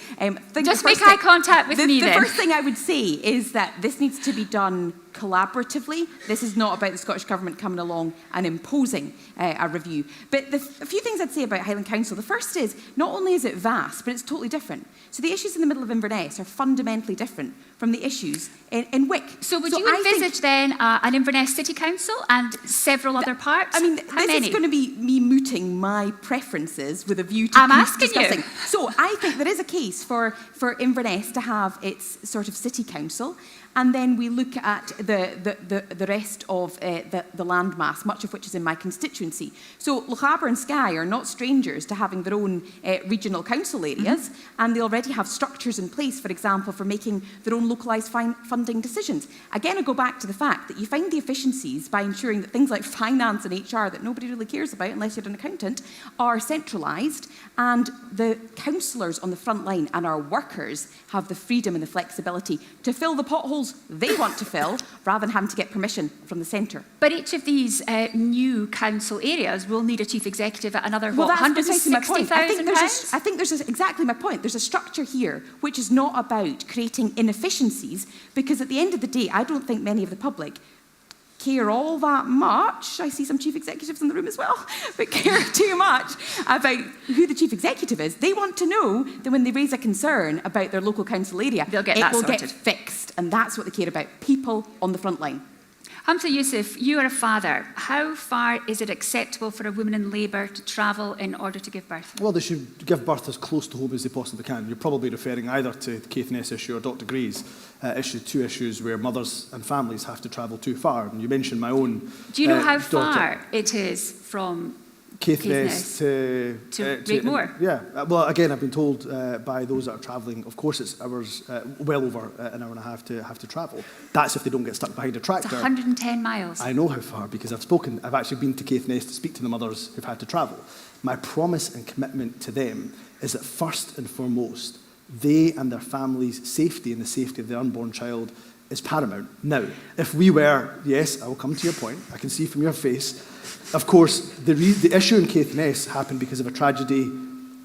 Speaker 2: just make eye contact with me then.
Speaker 5: The first thing I would say is that this needs to be done collaboratively. This is not about the Scottish Government coming along and imposing a review. But a few things I'd say about Highland Council. The first is, not only is it vast, but it's totally different. So the issues in the middle of Inverness are fundamentally different from the issues in Wick.
Speaker 2: So would you envisage then an Inverness City Council and several other parts?
Speaker 5: I mean,
Speaker 2: How many?
Speaker 5: Is going to be me mooting my preferences with a view to discussing. So I think there is a case for Inverness to have its sort of city council. And then we look at the rest of the landmass, much of which is in my constituency. So Lochaber and Skye are not strangers to having their own regional council areas, and they already have structures in place, for example, for making their own localised funding decisions. Again, I go back to the fact that you find the efficiencies by ensuring that things like finance and HR that nobody really cares about unless you're an accountant are centralised, and the councillors on the front line and our workers have the freedom and the flexibility to fill the potholes they want to fill rather than having to get permission from the centre.
Speaker 2: But each of these new council areas will need a chief executive at another,
Speaker 5: well,
Speaker 2: what,
Speaker 5: that's precisely my point. I
Speaker 2: £160,000?
Speaker 5: think there's exactly my point. There's a structure here which is not about creating inefficiencies, because at the end of the day, I don't think many of the public care all that much. I see some chief executives in the room as well, but care too much about who the chief executive is. They want to know that when they raise a concern about their local council area, it will get fixed. And that's what they care about, people on the front line.
Speaker 2: Hamza Youssef, you are a father. How far is it acceptable for a woman in labour to travel in order to give birth?
Speaker 4: Well, they should give birth as close to home as they possibly can. You're probably referring either to the Caithness issue or Dr. Gray's issue, two issues where mothers and families have to travel too far. And you mentioned my own
Speaker 2: Do you know how far it is from
Speaker 4: Caithness to
Speaker 2: Raigmore?
Speaker 4: Yeah. Well, again, I've been told by those that are travelling, of course it's hours, well over an hour and a half to travel. That's if they don't get stuck behind a tractor.
Speaker 2: It's 110 miles.
Speaker 4: I know how far, because I've actually been to Caithness to speak to the mothers who've had to travel. My promise and commitment to them is that first and foremost, they and their families' safety and the safety of the unborn child is paramount. Now, if we were, yes, I will come to your point, I can see from your face, of course, the issue in Caithness happened because of a tragedy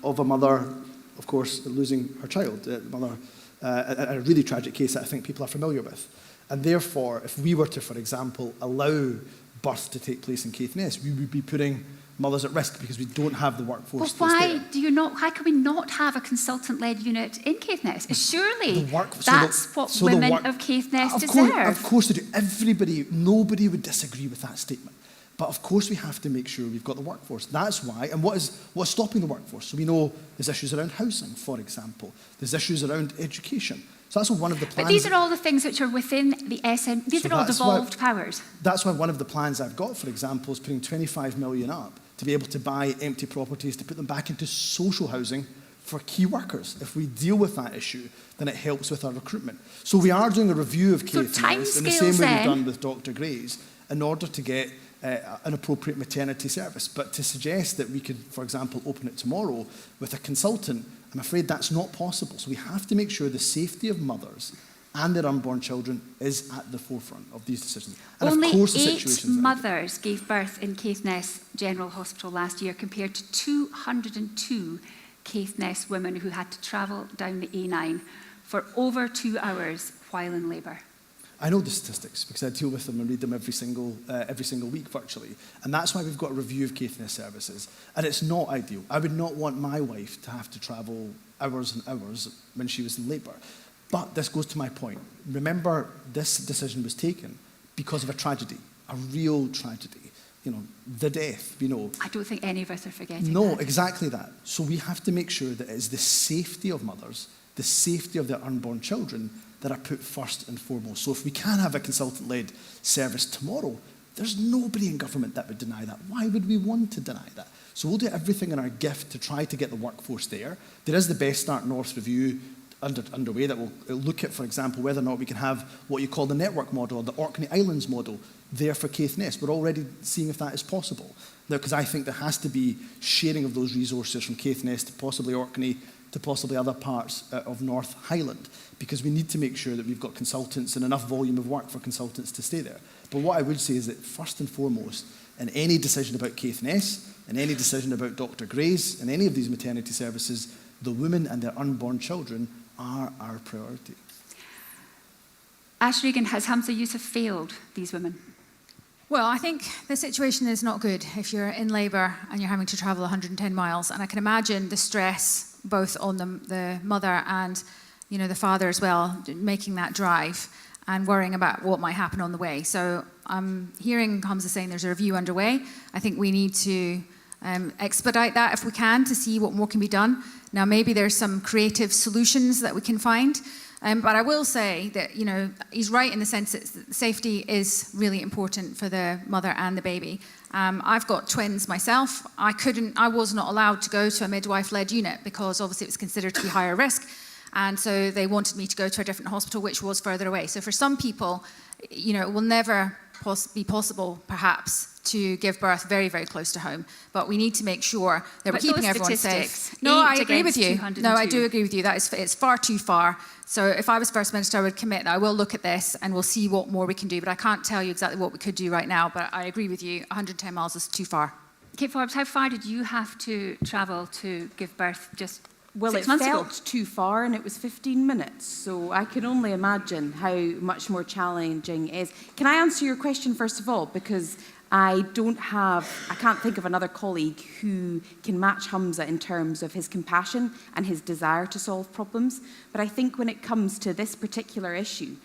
Speaker 4: of a mother, of course, losing her child, a really tragic case that I think people are familiar with. And therefore, if we were to, for example, allow birth to take place in Caithness, we would be putting mothers at risk because we don't have the workforce.
Speaker 2: But why can we not have a consultant-led unit in Caithness? Surely that's what women of Caithness deserve.
Speaker 4: Of course they do. Nobody would disagree with that statement. But of course we have to make sure we've got the workforce. That's why. And what's stopping the workforce? So we know there's issues around housing, for example. There's issues around education. So that's one of the plans.
Speaker 2: But these are all the things which are within the SM. These are all devolved powers.
Speaker 4: That's why one of the plans I've got, for example, is putting 25 million up to be able to buy empty properties, to put them back into social housing for key workers. If we deal with that issue, then it helps with our recruitment. So we are doing a review of Caithness in the same way we've done with Dr. Gray's in order to get an appropriate maternity service. But to suggest that we could, for example, open it tomorrow with a consultant, I'm afraid that's not possible. So we have to make sure the safety of mothers and their unborn children is at the forefront of these decisions. And
Speaker 2: only
Speaker 4: of course,
Speaker 2: 8 mothers gave birth in Caithness General Hospital last year, compared to 202 Caithness women who had to travel down the A9 for over 2 hours while in labour.
Speaker 4: I know the statistics because I deal with them and read them every single week virtually. And that's why we've got a review of Caithness services. And it's not ideal. I would not want my wife to have to travel hours and hours when she was in labour. But this goes to my point. Remember, this decision was taken because of a tragedy, a real tragedy. You know, the death, we know.
Speaker 2: I don't think any of us are forgetting
Speaker 4: No,
Speaker 2: that.
Speaker 4: exactly that. So we have to make sure that it is the safety of mothers, the safety of their unborn children that are put first and foremost. So if we can have a consultant-led service tomorrow, there's nobody in government that would deny that. Why would we want to deny that? So we'll do everything in our gift to try to get the workforce there. There is the Best Start North review underway that will look at, for example, whether or not we can have what you call the network model or the Orkney Islands model there for Caithness. We're already seeing if that is possible. Because I think there has to be sharing of those resources from Caithness to possibly Orkney to possibly other parts of North Highland, because we need to make sure that we've got consultants and enough volume of work for consultants to stay there. But what I would say is that first and foremost, in any decision about Caithness, in any decision about Dr. Gray's, in any of these maternity services, the women and their unborn children are our priority.
Speaker 2: Ash Regan, has Hamza Youssef failed these women?
Speaker 3: Well, I think the situation is not good if you're in labour and you're having to travel 110 miles. And I can imagine the stress both on the mother and, you know, the father as well, making that drive and worrying about what might happen on the way. So I'm hearing Hamza saying there's a review underway. I think we need to expedite that if we can to see what more can be done. Now, maybe there's some creative solutions that we can find. But I will say that, he's right in the sense that safety is really important for the mother and the baby. I've got twins myself. I was not allowed to go to a midwife-led unit because obviously it was considered to be higher risk. And so they wanted me to go to a different hospital, which was further away. So for some people, it will never be possible, perhaps, to give birth very, very close to home. But we need to make sure that we're keeping everyone safe. No, I agree with you. No, I do agree with you. It's far too far. So if I was First Minister, I would commit that I will look at this and we'll see what more we can do. But I can't tell you exactly what we could do right now. But I agree with you, 110 miles is too far.
Speaker 2: Kate Forbes, how far did you have to travel to give birth just
Speaker 5: Well,
Speaker 2: 6 months ago?
Speaker 5: It felt too far, and it was 15 minutes. So I can only imagine how much more challenging it is. Can I answer your question first of all? Because I can't think of another colleague who can match Hamza in terms of his compassion and his desire to solve problems. But I think when it comes to this particular issue,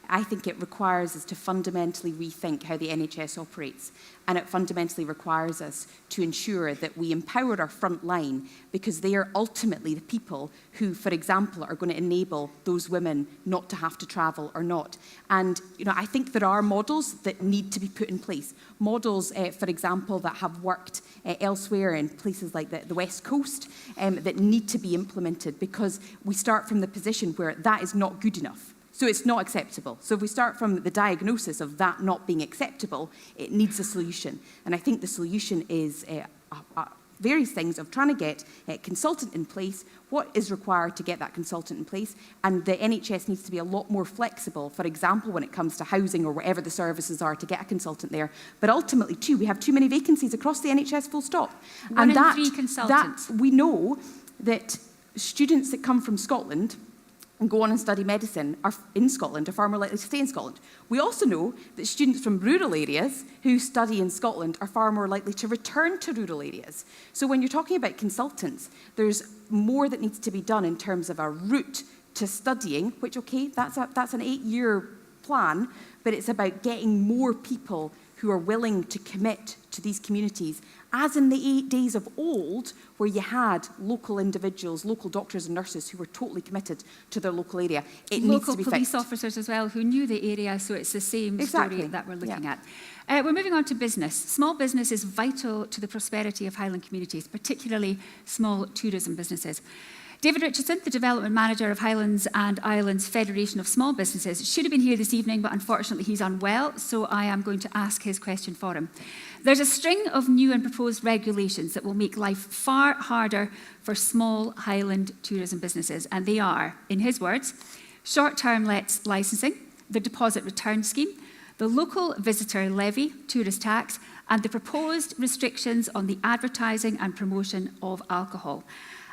Speaker 5: I think it requires us to fundamentally rethink how the NHS operates. And it fundamentally requires us to ensure that we empower our front line, because they are ultimately the people who, for example, are going to enable those women not to have to travel or not. And, I think there are models that need to be put in place. Models, for example, that have worked elsewhere in places like the West Coast that need to be implemented, because we start from the position where that is not good enough. So it's not acceptable. So if we start from the diagnosis of that not being acceptable, it needs a solution. And I think the solution is various things of trying to get a consultant in place, what is required to get that consultant in place, and the NHS needs to be a lot more flexible, for example, when it comes to housing or whatever the services are to get a consultant there. But ultimately, too, we have too many vacancies across the NHS, full stop.
Speaker 2: One in 3 consultants.
Speaker 5: We know that students that come from Scotland and go on and study medicine in Scotland are far more likely to stay in Scotland. We also know that students from rural areas who study in Scotland are far more likely to return to rural areas. So when you're talking about consultants, there's more that needs to be done in terms of a route to studying, which, okay, that's an 8-year plan, but it's about getting more people who are willing to commit to these communities, as in the 8 days of old, where you had local individuals, local doctors and nurses who were totally committed to their local area. It needs to be
Speaker 2: local police
Speaker 5: fixed.
Speaker 2: officers as well who knew the area, so it's the same
Speaker 5: Exactly.
Speaker 2: story that we're looking at. We're moving on to business. Small business is vital to the prosperity of Highland communities, particularly small tourism businesses. David Richardson, the Development Manager of Highlands and Islands Federation of Small Businesses, should have been here this evening, but unfortunately he's unwell, so I am going to ask his question for him. There's a string of new and proposed regulations that will make life far harder for small Highland tourism businesses, and they are, in his words, short-term licensing, the deposit return scheme, the local visitor levy, tourist tax, and the proposed restrictions on the advertising and promotion of alcohol.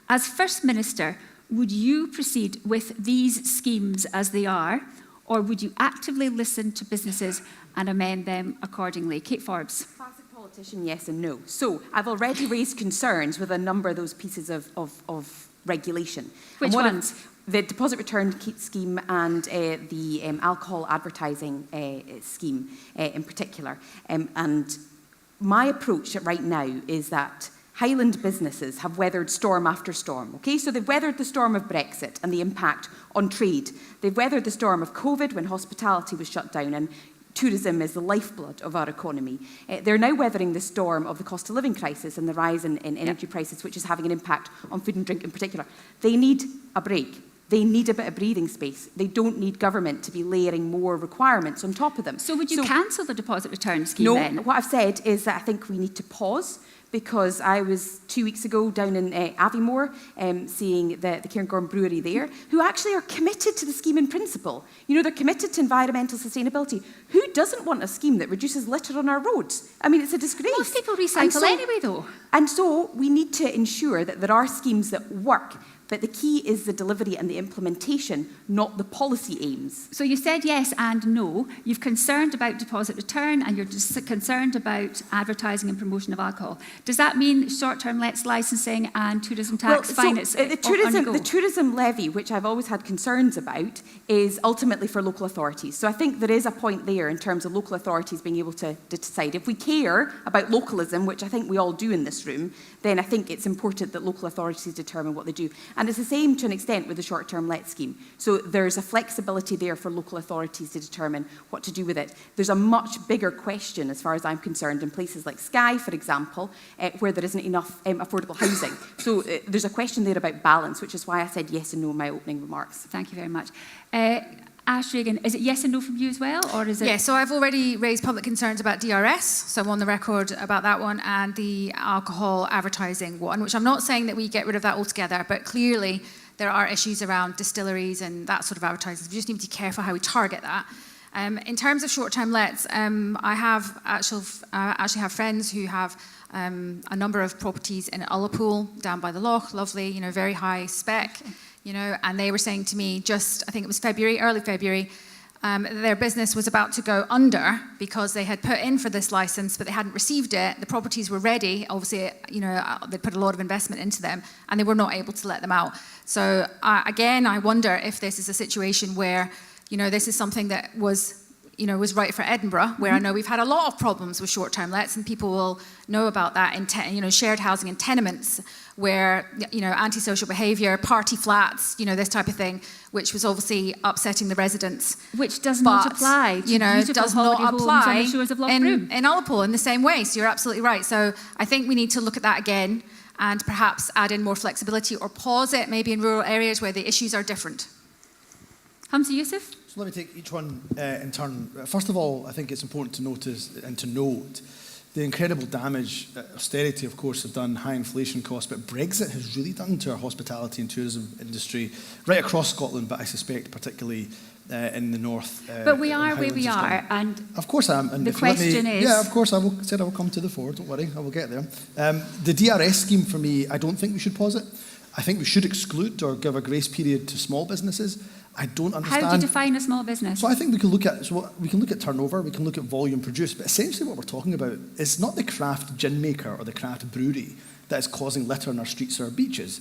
Speaker 2: As First Minister, would you proceed with these schemes as they are, or would you actively listen to businesses and amend them accordingly? Kate Forbes.
Speaker 5: Classic politician, yes and no. So I've already raised concerns with a number of those pieces of regulation.
Speaker 2: Which ones?
Speaker 5: The deposit return scheme and the alcohol advertising scheme in particular. And my approach right now is that Highland businesses have weathered storm after storm, okay? So they've weathered the storm of Brexit and the impact on trade. They've weathered the storm of COVID when hospitality was shut down and tourism is the lifeblood of our economy. They're now weathering the storm of the cost of living crisis and the rise in energy prices, which is having an impact on food and drink in particular. They need a break. They need a bit of breathing space. They don't need government to be layering more requirements on top of them.
Speaker 2: So would you cancel the deposit return scheme
Speaker 5: no,
Speaker 2: then?
Speaker 5: What I've said is that I think we need to pause, because I was 2 weeks ago down in Aviemore seeing the Cairngorm Brewery there, who actually are committed to the scheme in principle. They're committed to environmental sustainability. Who doesn't want a scheme that reduces litter on our roads? I mean, it's a disgrace.
Speaker 2: Most people recycle anyway, though.
Speaker 5: And so we need to ensure that there are schemes that work. But the key is the delivery and the implementation, not the policy aims.
Speaker 2: So you said yes and no. You're concerned about deposit return and you're concerned about advertising and promotion of alcohol. Does that mean short-term licensing and tourism tax?
Speaker 5: Fine, the tourism levy, which I've always had concerns about, is ultimately for local authorities. So I think there is a point there in terms of local authorities being able to decide. If we care about localism, which I think we all do in this room, then I think it's important that local authorities determine what they do. And it's the same to an extent with the short-term let scheme. So there's a flexibility there for local authorities to determine what to do with it. There's a much bigger question, as far as I'm concerned, in places like Skye, for example, where there isn't enough affordable housing. So there's a question there about balance, which is why I said yes and no in my opening remarks.
Speaker 2: Thank you very much. Ash Regan, is it yes and no from you as well, or is it?
Speaker 3: Yeah, so I've already raised public concerns about DRS, so I'm on the record about that one, and the alcohol advertising one, which I'm not saying that we get rid of that altogether, but clearly there are issues around distilleries and that sort of advertising. We just need to be careful how we target that. In terms of short-term lets, I actually have friends who have a number of properties in Ullapool, down by the loch, lovely, you know, very high spec. You know, and they were saying to me just, I think it was early February, their business was about to go under because they had put in for this license, but they hadn't received it. The properties were ready. Obviously, you know, they put a lot of investment into them, and they were not able to let them out. So again, I wonder if this is a situation where, you know, this is something that was, you know, was right for Edinburgh, where I know we've had a lot of problems with short-term lets, and people will know about that in, you know, shared housing and tenements, where, you know, antisocial behaviour, party flats, you know, this type of thing, which was obviously upsetting the residents.
Speaker 2: Which does not apply to,
Speaker 3: you know, does not apply
Speaker 2: on the shores of Loch Broom.
Speaker 3: in Ullapool in the same way. So you're absolutely right. So I think we need to look at that again and perhaps add in more flexibility or pause it maybe in rural areas where the issues are different.
Speaker 2: Hamza Youssef?
Speaker 4: So let me take each one in turn. First of all, I think it's important to notice and to note the incredible damage austerity, of course, have done, high inflation costs, but Brexit has really done to our hospitality and tourism industry right across Scotland, but I suspect particularly in the north.
Speaker 2: But we are where we are, and
Speaker 4: of course I am. And
Speaker 2: the question is...
Speaker 4: Yeah, of course, I will come to the fore, don't worry, I will get there. The DRS scheme, for me, I don't think we should pause it. I think we should exclude or give a grace period to small businesses. I don't understand.
Speaker 2: How do you define a small business?
Speaker 4: So I think we can look at turnover, we can look at volume produced, but essentially what we're talking about is not the craft gin maker or the craft brewery that is causing litter on our streets or our beaches.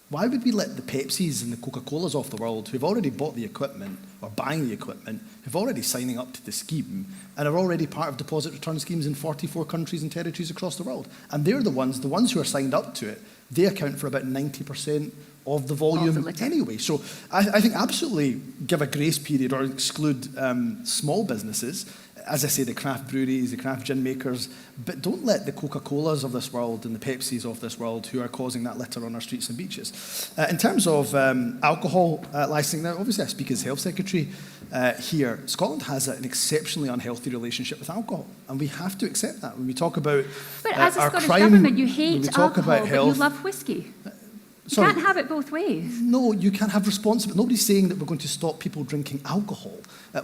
Speaker 4: Why would we let the Pepsis and the Coca-Colas of the world, who've already bought the equipment or buying the equipment, who've already signing up to the scheme and are already part of deposit return schemes in 44 countries and territories across the world? And they're the ones who are signed up to it, they account for about 90% of the volume anyway. So I think absolutely give a grace period or exclude small businesses, as I say, the craft breweries, the craft gin makers, but don't let the Coca-Colas of this world and the Pepsis of this world who are causing that litter on our streets and beaches. In terms of alcohol licensing, now obviously I speak as Health Secretary here. Scotland has an exceptionally unhealthy relationship with alcohol, and we have to accept that. When we talk about
Speaker 2: but as a
Speaker 4: our
Speaker 2: Scottish
Speaker 4: crime,
Speaker 2: government, you hate alcohol,
Speaker 4: about health,
Speaker 2: but you love whiskey. You
Speaker 4: Sorry.
Speaker 2: can't have it both ways.
Speaker 4: No, you can't have responsibility. Nobody's saying that we're going to stop people drinking alcohol.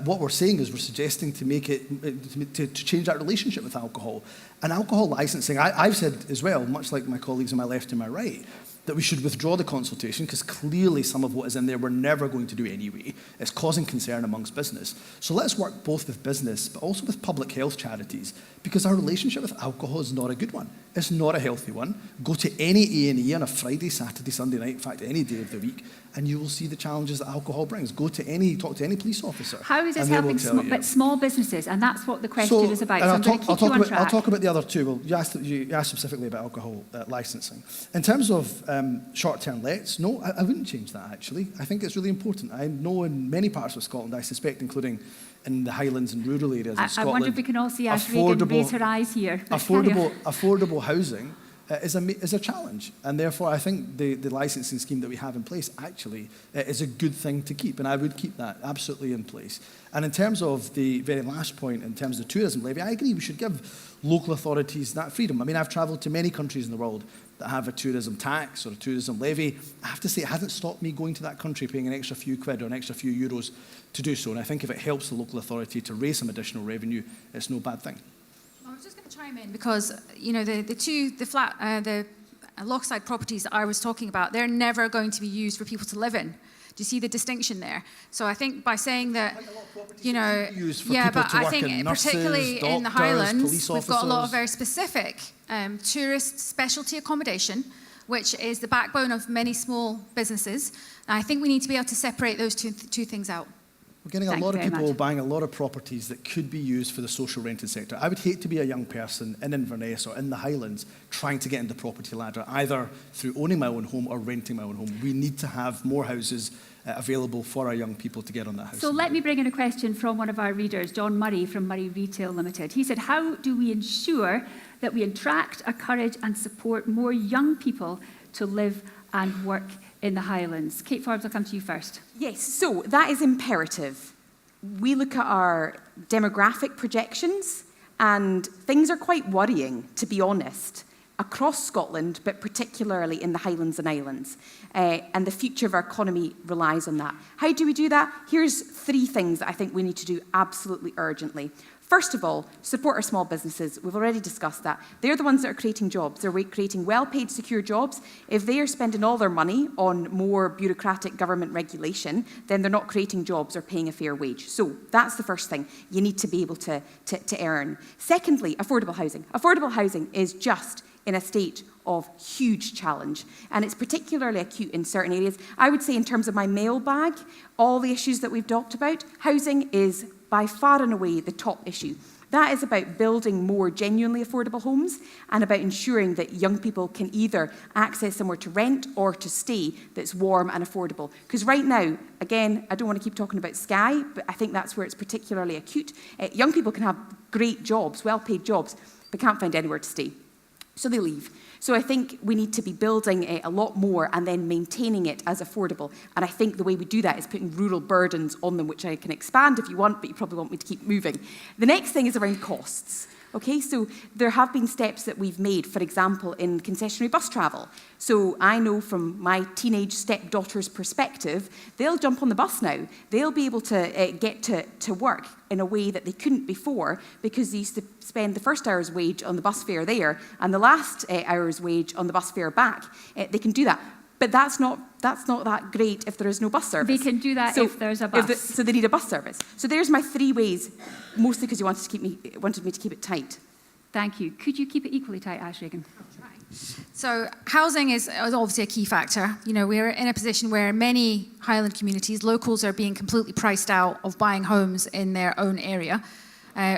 Speaker 4: What we're saying is we're suggesting to make it, to change that relationship with alcohol. And alcohol licensing, I've said as well, much like my colleagues on my left and my right, that we should withdraw the consultation because clearly some of what is in there we're never going to do anyway. It's causing concern amongst business. So let's work both with business but also with public health charities, because our relationship with alcohol is not a good one. It's not a healthy one. Go to any A&E on a Friday, Saturday, Sunday night, in fact, any day of the week, and you will see the challenges that alcohol brings. Talk to any police officer.
Speaker 2: How is this helping small businesses? And that's what the question is about. So I'm going to keep you on track.
Speaker 4: I'll talk about the other two. Well, you asked specifically about alcohol licensing. In terms of short-term lets, no, I wouldn't change that, actually. I think it's really important. I know in many parts of Scotland, I suspect, including in the Highlands and rural areas of Scotland,
Speaker 2: I wonder if we can all see Ash Regan raise her eyes here.
Speaker 4: Affordable housing is a challenge, and therefore I think the licensing scheme that we have in place actually is a good thing to keep, and I would keep that absolutely in place. And in terms of the very last point, in terms of the tourism levy, I agree we should give local authorities that freedom. I mean, I've travelled to many countries in the world that have a tourism tax or a tourism levy. I have to say, it hasn't stopped me going to that country paying an extra few quid or an extra few euros to do so. And I think if it helps the local authority to raise some additional revenue, it's no bad thing.
Speaker 3: I was just going to chime in because, you know, the lochside properties that I was talking about, they're never going to be used for people to live in. Do you see the distinction there? So I think by saying that, you know, yeah, but I think particularly in the Highlands, we've got a lot of very specific tourist specialty accommodation, which is the backbone of many small businesses. And I think we need to be able to separate those two things out.
Speaker 4: We're getting
Speaker 2: Thank
Speaker 4: a lot
Speaker 2: you
Speaker 4: of
Speaker 2: very
Speaker 4: people
Speaker 2: much.
Speaker 4: buying a lot of properties that could be used for the social rented sector. I would hate to be a young person in Inverness or in the Highlands trying to get into the property ladder, either through owning my own home or renting my own home. We need to have more houses available for our young people to get on that house.
Speaker 2: So let me bring in a question from one of our readers, John Murray from Murray Retail Limited. He said, how do we ensure that we attract, encourage and support more young people to live and work in the Highlands? Kate Forbes, I'll come to you first.
Speaker 5: Yes, so that is imperative. We look at our demographic projections and things are quite worrying, to be honest, across Scotland, but particularly in the Highlands and Islands. And the future of our economy relies on that. How do we do that? Here's 3 things that I think we need to do absolutely urgently. First of all, support our small businesses. We've already discussed that. They're the ones that are creating jobs. They're creating well-paid, secure jobs. If they are spending all their money on more bureaucratic government regulation, then they're not creating jobs or paying a fair wage. So that's the first thing you need to be able to earn. Secondly, affordable housing. Affordable housing is just in a state of huge challenge, and it's particularly acute in certain areas. I would say in terms of my mailbag, all the issues that we've talked about, housing is by far and away the top issue. That is about building more genuinely affordable homes and about ensuring that young people can either access somewhere to rent or to stay that's warm and affordable. Because right now, again, I don't want to keep talking about Skye, but I think that's where it's particularly acute. Young people can have great jobs, well-paid jobs, but can't find anywhere to stay. So they leave. So I think we need to be building a lot more and then maintaining it as affordable. And I think the way we do that is putting rural burdens on them, which I can expand if you want, but you probably want me to keep moving. The next thing is around costs. Okay, so there have been steps that we've made, for example, in concessionary bus travel. So I know from my teenage stepdaughter's perspective, they'll jump on the bus now. They'll be able to get to work in a way that they couldn't before because they used to spend the first hour's wage on the bus fare there and the last hour's wage on the bus fare back. They can do that. But that's not that great if there is no bus service.
Speaker 2: They can do that if there's a bus.
Speaker 5: So they need a bus service. So there's my 3 ways, mostly because you wanted me to keep it tight.
Speaker 2: Thank you. Could you keep it equally tight, Ash Regan?
Speaker 3: So housing is obviously a key factor. You know, we're in a position where many Highland communities, locals are being completely priced out of buying homes in their own area,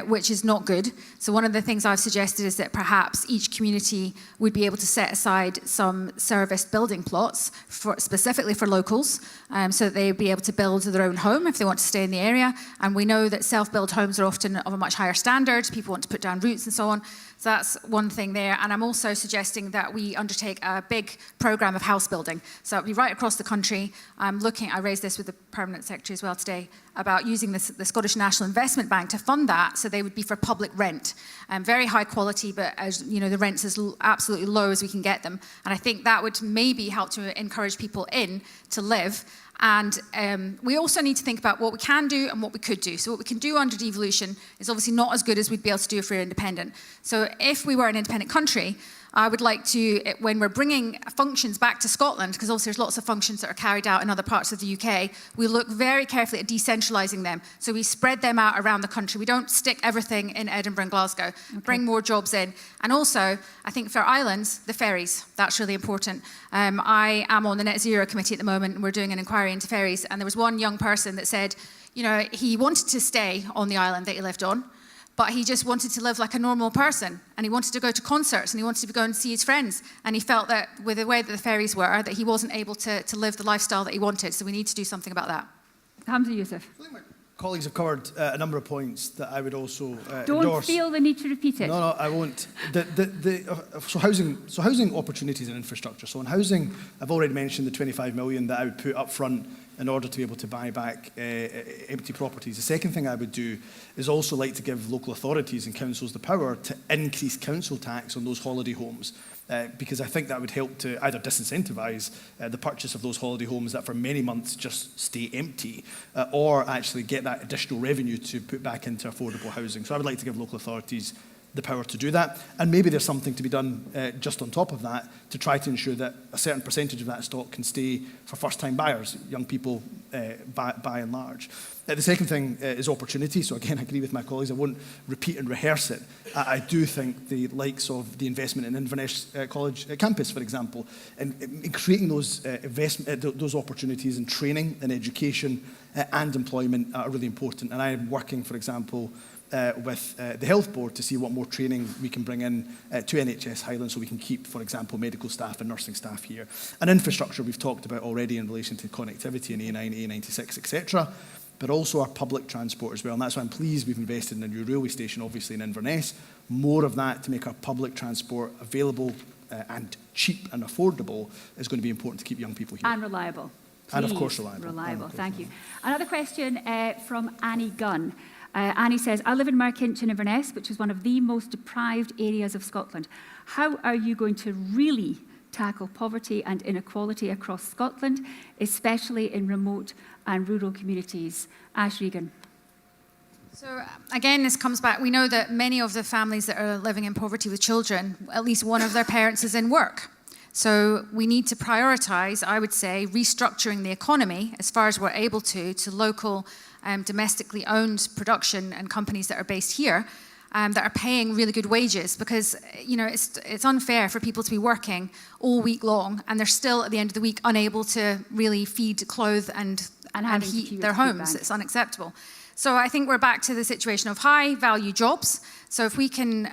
Speaker 3: which is not good. So one of the things I've suggested is that perhaps each community would be able to set aside some serviced building plots specifically for locals, so that they'd be able to build their own home if they want to stay in the area. And we know that self-built homes are often of a much higher standard. People want to put down roots and so on. So that's one thing there. And I'm also suggesting that we undertake a big program of house building. So it'll be right across the country. I raised this with the Permanent Secretary as well today, about using the Scottish National Investment Bank to fund that, so they would be for public rent. Very high quality, but as you know, the rent's as absolutely low as we can get them. And I think that would maybe help to encourage people in to live. And we also need to think about what we can do and what we could do. So what we can do under devolution is obviously not as good as we'd be able to do if we're independent. So if we were an independent country, I would like to, when we're bringing functions back to Scotland, because obviously there's lots of functions that are carried out in other parts of the UK, we look very carefully at decentralising them. So we spread them out around the country. We don't stick everything in Edinburgh and Glasgow. Okay. Bring more jobs in. And also, I think for islands, the ferries, that's really important. I am on the Net Zero Committee at the moment, and we're doing an inquiry into ferries. And there was one young person that said, you know, he wanted to stay on the island that he lived on, but he just wanted to live like a normal person, and he wanted to go to concerts, and he wanted to go and see his friends, and he felt that with the way that the ferries were, that he wasn't able to live the lifestyle that he wanted, so we need to do something about that.
Speaker 2: Hamza Youssef.
Speaker 4: I think my colleagues have covered a number of points that I would also
Speaker 2: Don't
Speaker 4: endorse.
Speaker 2: feel the need to repeat it.
Speaker 4: No, I won't. So housing opportunities and infrastructure. So on housing, I've already mentioned the 25 million that I would put up front in order to be able to buy back empty properties. The second thing I would do is also like to give local authorities and councils the power to increase council tax on those holiday homes, because I think that would help to either disincentivise the purchase of those holiday homes that for many months just stay empty, or actually get that additional revenue to put back into affordable housing. So I would like to give local authorities the power to do that. And maybe there's something to be done just on top of that to try to ensure that a certain percentage of that stock can stay for first-time buyers, young people by and large. The second thing is opportunity. So again, I agree with my colleagues. I won't repeat and rehearse it. I do think the likes of the investment in Inverness College campus, for example, and creating those those opportunities in training and education and employment are really important. And I am working, for example, with the Health Board to see what more training we can bring in to NHS Highlands so we can keep, for example, medical staff and nursing staff here. And infrastructure we've talked about already in relation to connectivity in A9, A96, etc., but also our public transport as well. And that's why I'm pleased we've invested in a new railway station, obviously in Inverness. More of that to make our public transport available and cheap and affordable is going to be important to keep young people here.
Speaker 2: And reliable.
Speaker 4: And of course reliable.
Speaker 2: Reliable, thank you. Another question from Annie Gunn. Annie says, I live in Markinch in Inverness, which is one of the most deprived areas of Scotland. How are you going to really tackle poverty and inequality across Scotland, especially in remote and rural communities? Ash Regan.
Speaker 3: So again, this comes back. We know that many of the families that are living in poverty with children, at least one of their parents is in work. So we need to prioritise, I would say, restructuring the economy as far as we're able to local domestically owned production and companies that are based here that are paying really good wages, because it's unfair for people to be working all week long and they're still at the end of the week unable to really feed, clothe and heat their homes. It's unacceptable. So I think we're back to the situation of high value jobs. So if we can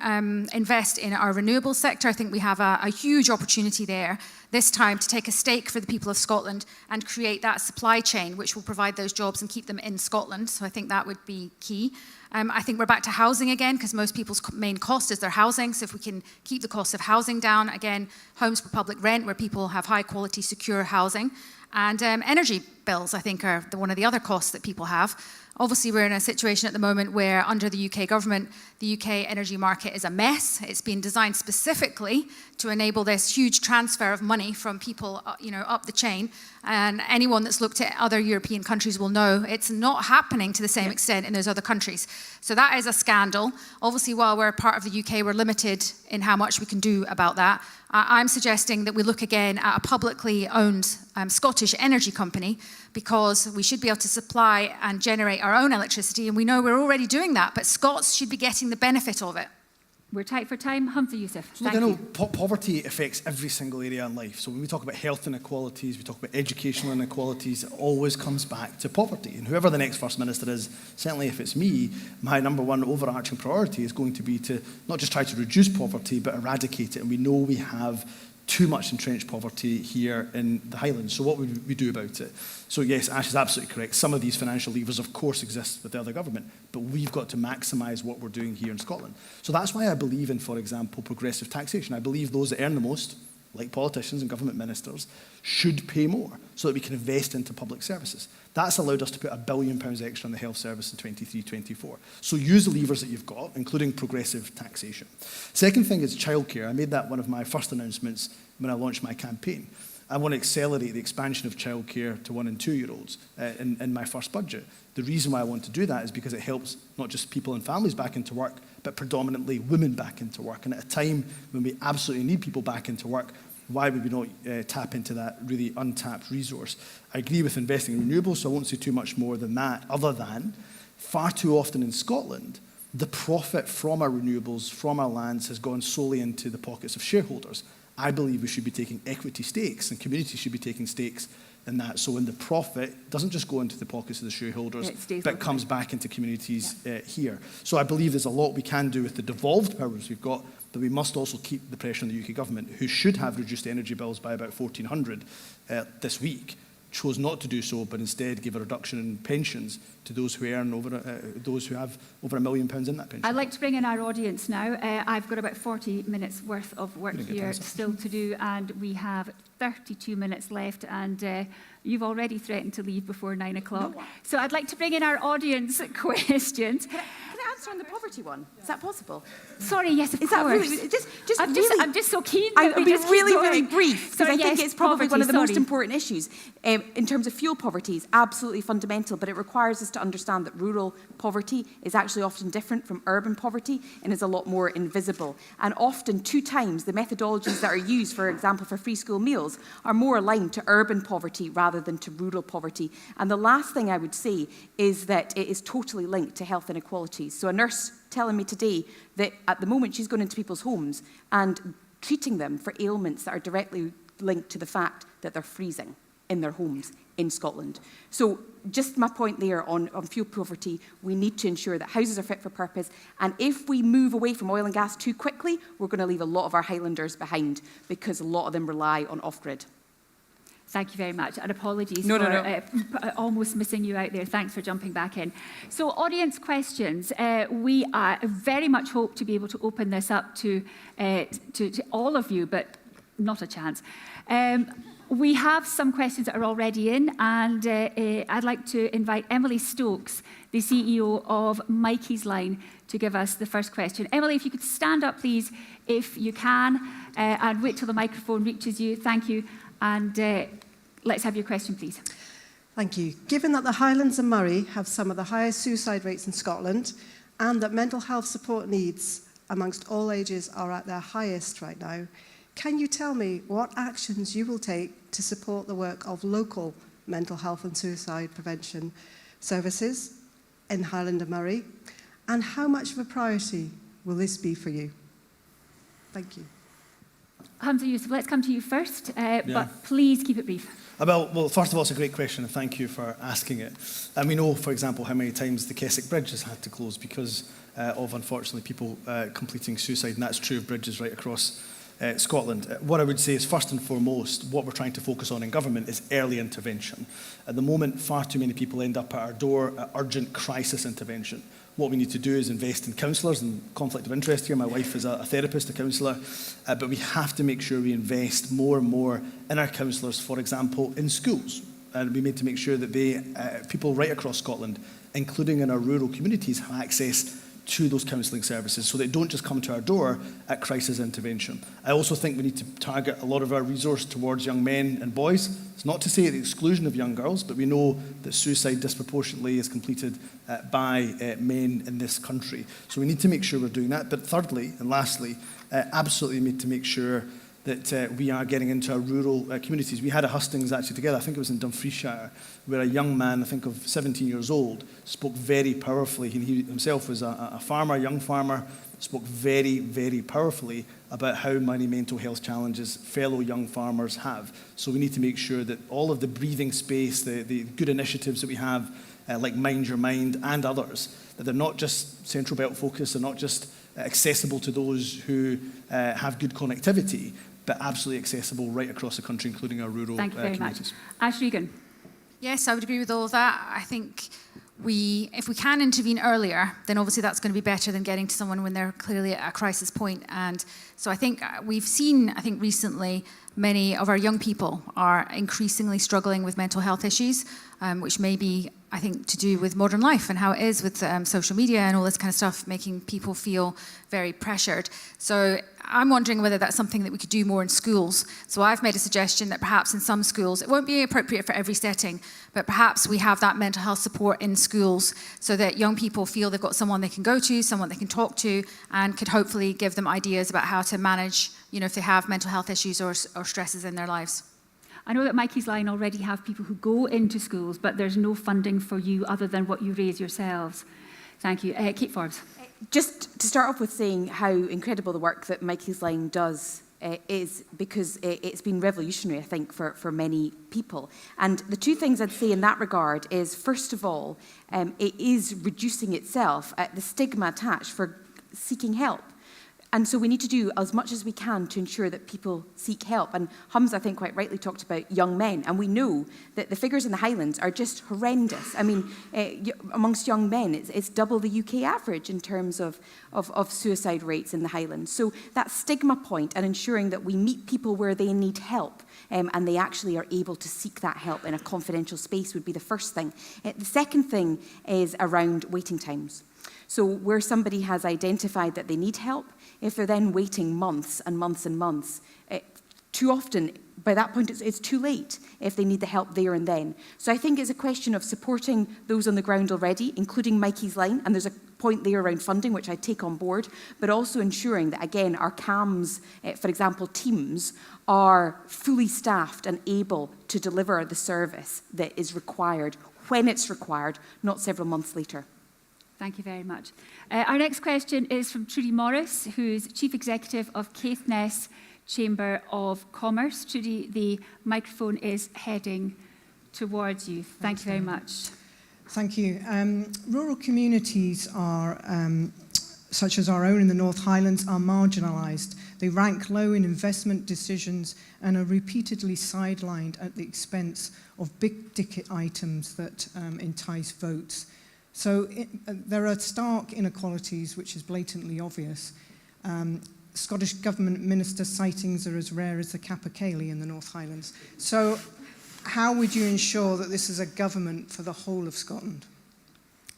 Speaker 3: invest in our renewables sector, I think we have a huge opportunity there this time to take a stake for the people of Scotland and create that supply chain which will provide those jobs and keep them in Scotland. So I think that would be key. I think we're back to housing again, because most people's main cost is their housing. So if we can keep the cost of housing down, again, homes for public rent where people have high quality, secure housing. And energy bills, I think, are one of the other costs that people have. Obviously, we're in a situation at the moment where under the UK government, the UK energy market is a mess. It's been designed specifically to enable this huge transfer of money from people, up the chain. And anyone that's looked at other European countries will know it's not happening to the same extent in those other countries. So that is a scandal. Obviously, while we're part of the UK, we're limited in how much we can do about that. I'm suggesting that we look again at a publicly owned Scottish energy company, because we should be able to supply and generate our own electricity, and we know we're already doing that, but Scots should be getting the benefit of it.
Speaker 2: We're tight for time. Humphrey Youssef.
Speaker 4: So look, I know poverty affects every single area in life. So when we talk about health inequalities, we talk about educational inequalities, it always comes back to poverty. And whoever the next First Minister is, certainly if it's me, my number one overarching priority is going to be to not just try to reduce poverty, but eradicate it. And we know we have too much entrenched poverty here in the Highlands. So what would we do about it? So yes, Ash is absolutely correct. Some of these financial levers, of course, exist with the other government, but we've got to maximise what we're doing here in Scotland. So that's why I believe in, for example, progressive taxation. I believe those that earn the most, like politicians and government ministers, should pay more so that we can invest into public services. That's allowed us to put £1 billion extra on the health service in 23-24. So use the levers that you've got, including progressive taxation. Second thing is childcare. I made that one of my first announcements when I launched my campaign. I want to accelerate the expansion of childcare to 1- and 2-year-olds in my first budget. The reason why I want to do that is because it helps not just people and families back into work, but predominantly women back into work. And at a time when we absolutely need people back into work, why would we not tap into that really untapped resource? I agree with investing in renewables, so I won't say too much more than that, other than far too often in Scotland, the profit from our renewables, from our lands, has gone solely into the pockets of shareholders. I believe we should be taking equity stakes, and communities should be taking stakes in that. So when the profit doesn't just go into the pockets of the shareholders, but comes back into communities here. So I believe there's a lot we can do with the devolved powers we've got, but we must also keep the pressure on the UK government, who should have reduced energy bills by about 1,400 this week, chose not to do so, but instead gave a reduction in pensions to those who earn those who have over £1 million in that pension.
Speaker 2: I'd like to bring in our audience now. I've got about 40 minutes worth of work here still to do, and we have 32 minutes left, and you've already threatened to leave before 9 o'clock. No. So I'd like to bring in our audience questions.
Speaker 5: Can I answer on the poverty one? Is that possible?
Speaker 2: Sorry, yes, of
Speaker 5: Is
Speaker 2: course.
Speaker 5: that really,
Speaker 2: I'm just so keen.
Speaker 5: I'll
Speaker 2: that we
Speaker 5: be
Speaker 2: just keep
Speaker 5: really,
Speaker 2: going.
Speaker 5: really brief, because
Speaker 2: Sorry,
Speaker 5: I think
Speaker 2: yes,
Speaker 5: it's probably
Speaker 2: poverty,
Speaker 5: one of the most
Speaker 2: sorry.
Speaker 5: important issues. In terms of fuel poverty, is absolutely fundamental, but it requires us to understand that rural poverty is actually often different from urban poverty and is a lot more invisible. And often, 2 times, the methodologies that are used, for example, for free school meals, are more aligned to urban poverty rather than to rural poverty. And the last thing I would say is that it is totally linked to health inequalities. So a nurse telling me today that at the moment she's going into people's homes and treating them for ailments that are directly linked to the fact that they're freezing in their homes in Scotland. So just my point there on fuel poverty, we need to ensure that houses are fit for purpose, and if we move away from oil and gas too quickly, we're going to leave a lot of our Highlanders behind, because a lot of them rely on off-grid.
Speaker 2: Thank you very much, and apologies
Speaker 5: No.
Speaker 2: for almost missing you out there. Thanks for jumping back in. So, audience questions. We very much hope to be able to open this up to all of you, but not a chance. We have some questions that are already in, and I'd like to invite Emily Stokes, the CEO of Mikey's Line, to give us the first question. Emily, if you could stand up, please, if you can, and wait till the microphone reaches you. Thank you. And let's have your question, please.
Speaker 6: Thank you. Given that the Highlands and Moray have some of the highest suicide rates in Scotland, and that mental health support needs amongst all ages are at their highest right now, can you tell me what actions you will take to support the work of local mental health and suicide prevention services in Highland and Moray? And how much of a priority will this be for you? Thank you.
Speaker 2: Hamza Yusuf, let's come to you first, but please keep it brief.
Speaker 4: Well, first of all, it's a great question, and thank you for asking it. And we know, for example, how many times the Keswick Bridge has had to close because of, unfortunately, people completing suicide, and that's true of bridges right across Scotland. What I would say is, first and foremost, what we're trying to focus on in government is early intervention. At the moment, far too many people end up at our door at urgent crisis intervention. What we need to do is invest in counsellors, and conflict of interest here. My wife is a therapist, a counsellor, but we have to make sure we invest more and more in our counsellors, for example, in schools. And we need to make sure that people right across Scotland, including in our rural communities, have access to those counselling services, so they don't just come to our door at crisis intervention. I also think we need to target a lot of our resource towards young men and boys. It's not to say at the exclusion of young girls, but we know that suicide disproportionately is completed by men in this country. So we need to make sure we're doing that. But thirdly and lastly, absolutely need to make sure that we are getting into our rural communities. We had a hustings actually together, I think it was in Dumfriesshire, where a young man, I think of 17 years old, spoke very powerfully. He himself was a farmer, a young farmer, spoke very, very powerfully about how many mental health challenges fellow young farmers have. So we need to make sure that all of the breathing space, the good initiatives that we have, like Mind Your Mind and others, that they're not just Central Belt focused, they're not just accessible to those who have good connectivity, but absolutely accessible right across the country, including our rural
Speaker 2: Thank you very
Speaker 4: communities.
Speaker 2: much. Ash Regan.
Speaker 3: Yes, I would agree with all of that. I think if we can intervene earlier, then obviously that's going to be better than getting to someone when they're clearly at a crisis point. And so I think we've seen, recently, many of our young people are increasingly struggling with mental health issues, which may be, I think, to do with modern life and how it is with social media and all this kind of stuff, making people feel very pressured. So I'm wondering whether that's something that we could do more in schools. So I've made a suggestion that perhaps in some schools, it won't be appropriate for every setting, but perhaps we have that mental health support in schools so that young people feel they've got someone they can go to, someone they can talk to, and could hopefully give them ideas about how to manage, if they have mental health issues or stresses in their lives.
Speaker 2: I know that Mikey's Line already have people who go into schools, but there's no funding for you other than what you raise yourselves. Thank you. Kate Forbes.
Speaker 5: Just to start off with saying how incredible the work that Mikey's Line does is, because it's been revolutionary, I think, for many people. And the two things I'd say in that regard is, first of all, it is reducing itself, the stigma attached for seeking help. And so we need to do as much as we can to ensure that people seek help. And Hamza, I think, quite rightly talked about young men. And we know that the figures in the Highlands are just horrendous. I mean, amongst young men, it's double the UK average in terms of suicide rates in the Highlands. So that stigma point and ensuring that we meet people where they need help and they actually are able to seek that help in a confidential space would be the first thing. The second thing is around waiting times. So where somebody has identified that they need help, if they're then waiting months and months and months, too often, by that point, it's too late if they need the help there and then. So I think it's a question of supporting those on the ground already, including Mikey's line, and there's a point there around funding, which I take on board, but also ensuring that, again, our CAMS, for example, teams, are fully staffed and able to deliver the service that is required when it's required, not several months later.
Speaker 2: Thank you very much. Our next question is from Trudy Morris, who's Chief Executive of Caithness Chamber of Commerce. Trudy, the microphone is heading towards you. Thank you very much.
Speaker 7: Thank you. Rural communities are, such as our own in the North Highlands, are marginalised. They rank low in investment decisions and are repeatedly sidelined at the expense of big-ticket items that entice votes. So there are stark inequalities, which is blatantly obvious. Scottish Government minister sightings are as rare as the capercaillie in the North Highlands. So how would you ensure that this is a government for the whole of Scotland?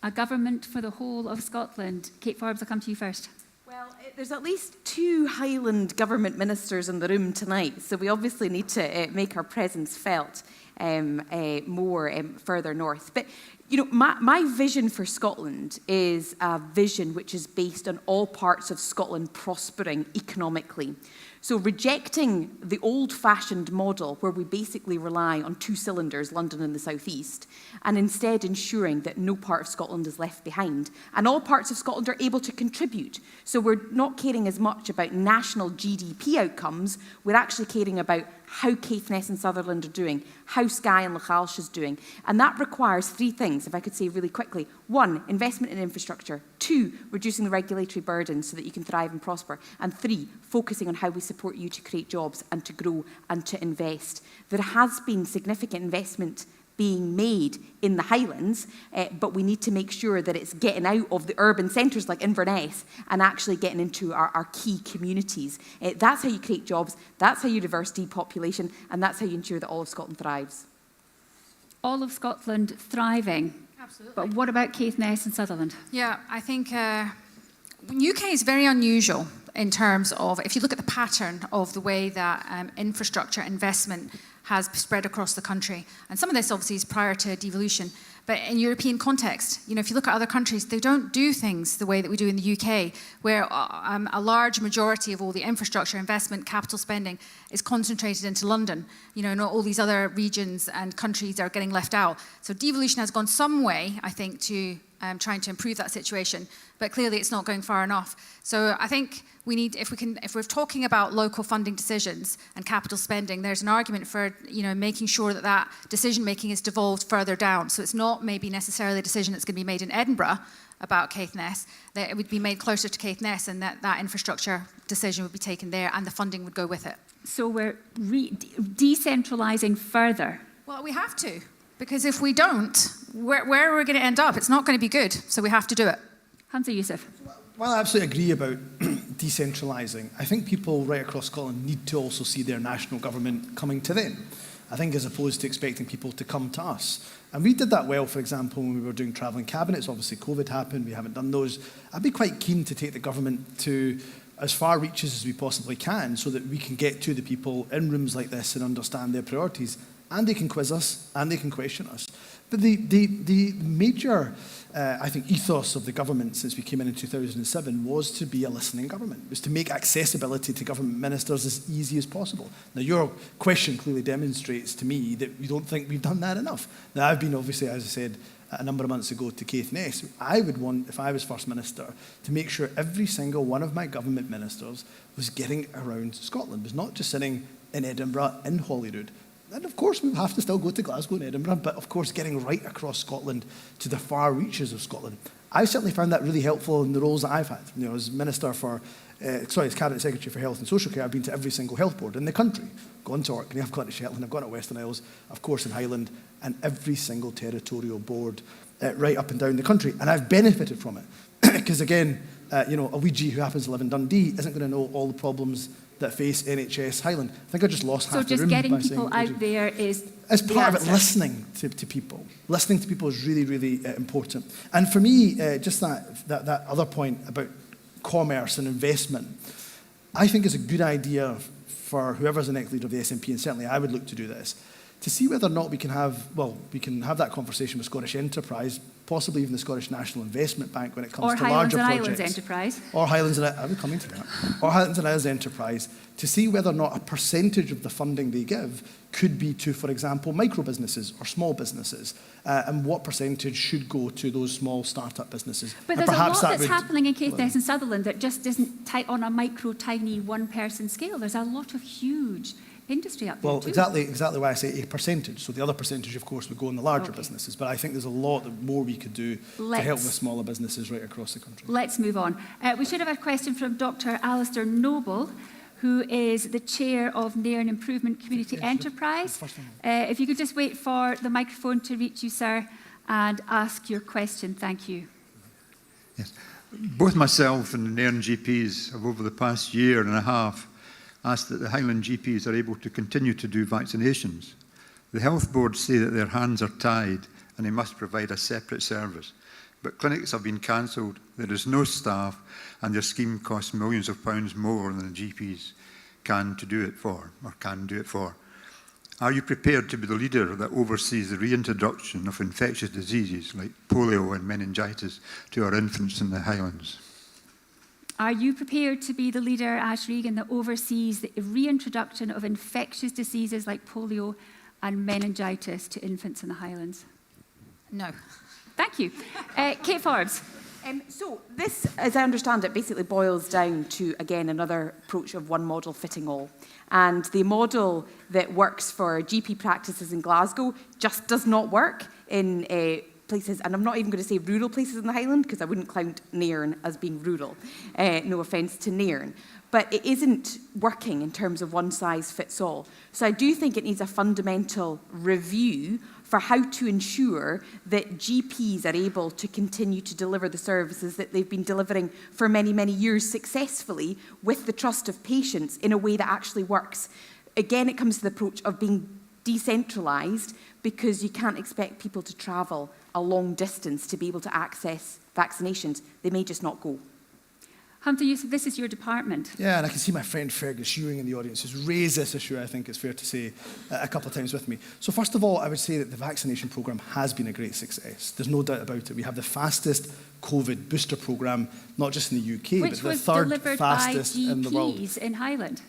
Speaker 2: A government for the whole of Scotland. Kate Forbes, I'll come to you first.
Speaker 5: Well, there's at least 2 Highland government ministers in the room tonight, so we obviously need to make our presence felt more further north. But you know, my vision for Scotland is a vision which is based on all parts of Scotland prospering economically. So rejecting the old-fashioned model where we basically rely on 2 cylinders, London and the South East, and instead ensuring that no part of Scotland is left behind. And all parts of Scotland are able to contribute. So we're not caring as much about national GDP outcomes, we're actually caring about how Caithness and Sutherland are doing, how Skye and Lochalsh is doing. And that requires 3 things, if I could say really quickly. 1, investment in infrastructure. 2, reducing the regulatory burden so that you can thrive and prosper. And 3, focusing on how we support you to create jobs and to grow and to invest. There has been significant investment being made in the Highlands, but we need to make sure that it's getting out of the urban centres like Inverness and actually getting into our key communities. That's how you create jobs, that's how you reverse depopulation, and that's how you ensure that all of Scotland thrives.
Speaker 2: All of Scotland thriving.
Speaker 3: Absolutely.
Speaker 2: But what about Caithness and Sutherland?
Speaker 3: Yeah, I think UK is very unusual in terms of, if you look at the pattern of the way that infrastructure investment has spread across the country. And some of this obviously is prior to devolution. But in European context, you know, if you look at other countries, they don't do things the way that we do in the UK, where a large majority of all the infrastructure investment, capital spending is concentrated into London. You know, not all these other regions and countries are getting left out. So devolution has gone some way, I think, to trying to improve that situation. But clearly it's not going far enough. So I think we need, if we're talking about local funding decisions and capital spending, there's an argument for, you know, making sure that that decision making is devolved further down. So it's not maybe necessarily a decision that's going to be made in Edinburgh about Caithness, that it would be made closer to Caithness, and that infrastructure decision would be taken there and the funding would go with it.
Speaker 2: So we're decentralising further.
Speaker 3: Well, we have to, because if we don't, where are we going to end up? It's not going to be good, so we have to do it.
Speaker 2: Hamza Youssef.
Speaker 4: Well, I absolutely agree about decentralising. I think people right across Scotland need to also see their national government coming to them, I think, as opposed to expecting people to come to us. And we did that well, for example, when we were doing travelling cabinets. Obviously, COVID happened. We haven't done those. I'd be quite keen to take the government to as far reaches as we possibly can so that we can get to the people in rooms like this and understand their priorities. And they can quiz us, and they can question us. But the major, I think, ethos of the government since we came in 2007 was to be a listening government, was to make accessibility to government ministers as easy as possible. Now, your question clearly demonstrates to me that you don't think we've done that enough. Now, I've been, obviously, as I said, a number of months ago to Caithness. I would want, if I was First Minister, to make sure every single one of my government ministers was getting around Scotland, was not just sitting in Edinburgh, in Holyrood. And of course, we have to still go to Glasgow and Edinburgh, but of course, getting right across Scotland to the far reaches of Scotland. I certainly found that really helpful in the roles that I've had. You know, as Minister for, as Cabinet Secretary for Health and Social Care, I've been to every single health board in the country. Gone to Orkney, I've gone to Shetland, I've gone to Western Isles, of course in Highland, and every single territorial board right up and down the country. And I've benefited from it. Because again, a wee G who happens to live in Dundee isn't going to know all the problems that face NHS Highland. I think I just lost half the room.
Speaker 2: So just getting
Speaker 4: by
Speaker 2: people
Speaker 4: saying
Speaker 2: out there is
Speaker 4: as
Speaker 2: the
Speaker 4: part of
Speaker 2: answer.
Speaker 4: it, listening to people. Listening to people is really, really important. And for me, just that other point about commerce and investment, I think is a good idea for whoever's the next leader of the SNP, and certainly I would look to do this, to see whether or not we can have that conversation with Scottish Enterprise, possibly even the Scottish National Investment Bank when it comes to larger projects.
Speaker 2: Or Highlands and Islands Enterprise.
Speaker 4: Or Highlands and I would come into that. Or Highlands and Islands Enterprise, to see whether or not a percentage of the funding they give could be to, for example, micro businesses or small businesses, and what percentage should go to those small start-up businesses.
Speaker 2: But
Speaker 4: and
Speaker 2: there's a lot that's
Speaker 4: would,
Speaker 2: happening in Caithness and Sutherland that just isn't on a micro, tiny, one-person scale. There's a lot of huge industry up there
Speaker 4: well,
Speaker 2: too.
Speaker 4: exactly why I say a percentage. So the other percentage, of course, would go in the larger businesses. But I think there's a lot more we could do to help with smaller businesses right across the country.
Speaker 2: Let's move on. We should have a question from Dr. Alistair Noble, who is the chair of Nairn Improvement Community Enterprise. If you could just wait for the microphone to reach you, sir, and ask your question. Thank you.
Speaker 8: Yes. Both myself and the Nairn GPs have, over the past year and a half, asked that the Highland GPs are able to continue to do vaccinations. The health boards say that their hands are tied and they must provide a separate service. But clinics have been cancelled, there is no staff, and their scheme costs millions of pounds more than the GPs can do it for. Are you prepared to be the leader that oversees the reintroduction of infectious diseases like polio and meningitis to our infants in the Highlands?
Speaker 2: Are you prepared to be the leader, Ash Regan, that oversees the reintroduction of infectious diseases like polio and meningitis to infants in the Highlands?
Speaker 5: No.
Speaker 2: Thank you. Kate Forbes.
Speaker 5: So this, as I understand it, basically boils down to, again, another approach of one model fitting all. And the model that works for GP practices in Glasgow just does not work in places, and I'm not even going to say rural places in the Highland, because I wouldn't count Nairn as being rural. No offence to Nairn. But it isn't working in terms of one size fits all. So I do think it needs a fundamental review for how to ensure that GPs are able to continue to deliver the services that they've been delivering for many, many years successfully with the trust of patients in a way that actually works. Again, it comes to the approach of being decentralised, because you can't expect people to travel a long distance to be able to access vaccinations. They may just not go.
Speaker 2: Hunter Youssef, this is your department.
Speaker 4: Yeah, and I can see my friend Fergus Ewing in the audience who's raised this issue, I think it's fair to say, a couple of times with me. So first of all, I would say that the vaccination programme has been a great success. There's no doubt about it. We have the fastest COVID booster programme, not just in the UK, but the third fastest in the world.
Speaker 2: Which was delivered by GPs in Highland?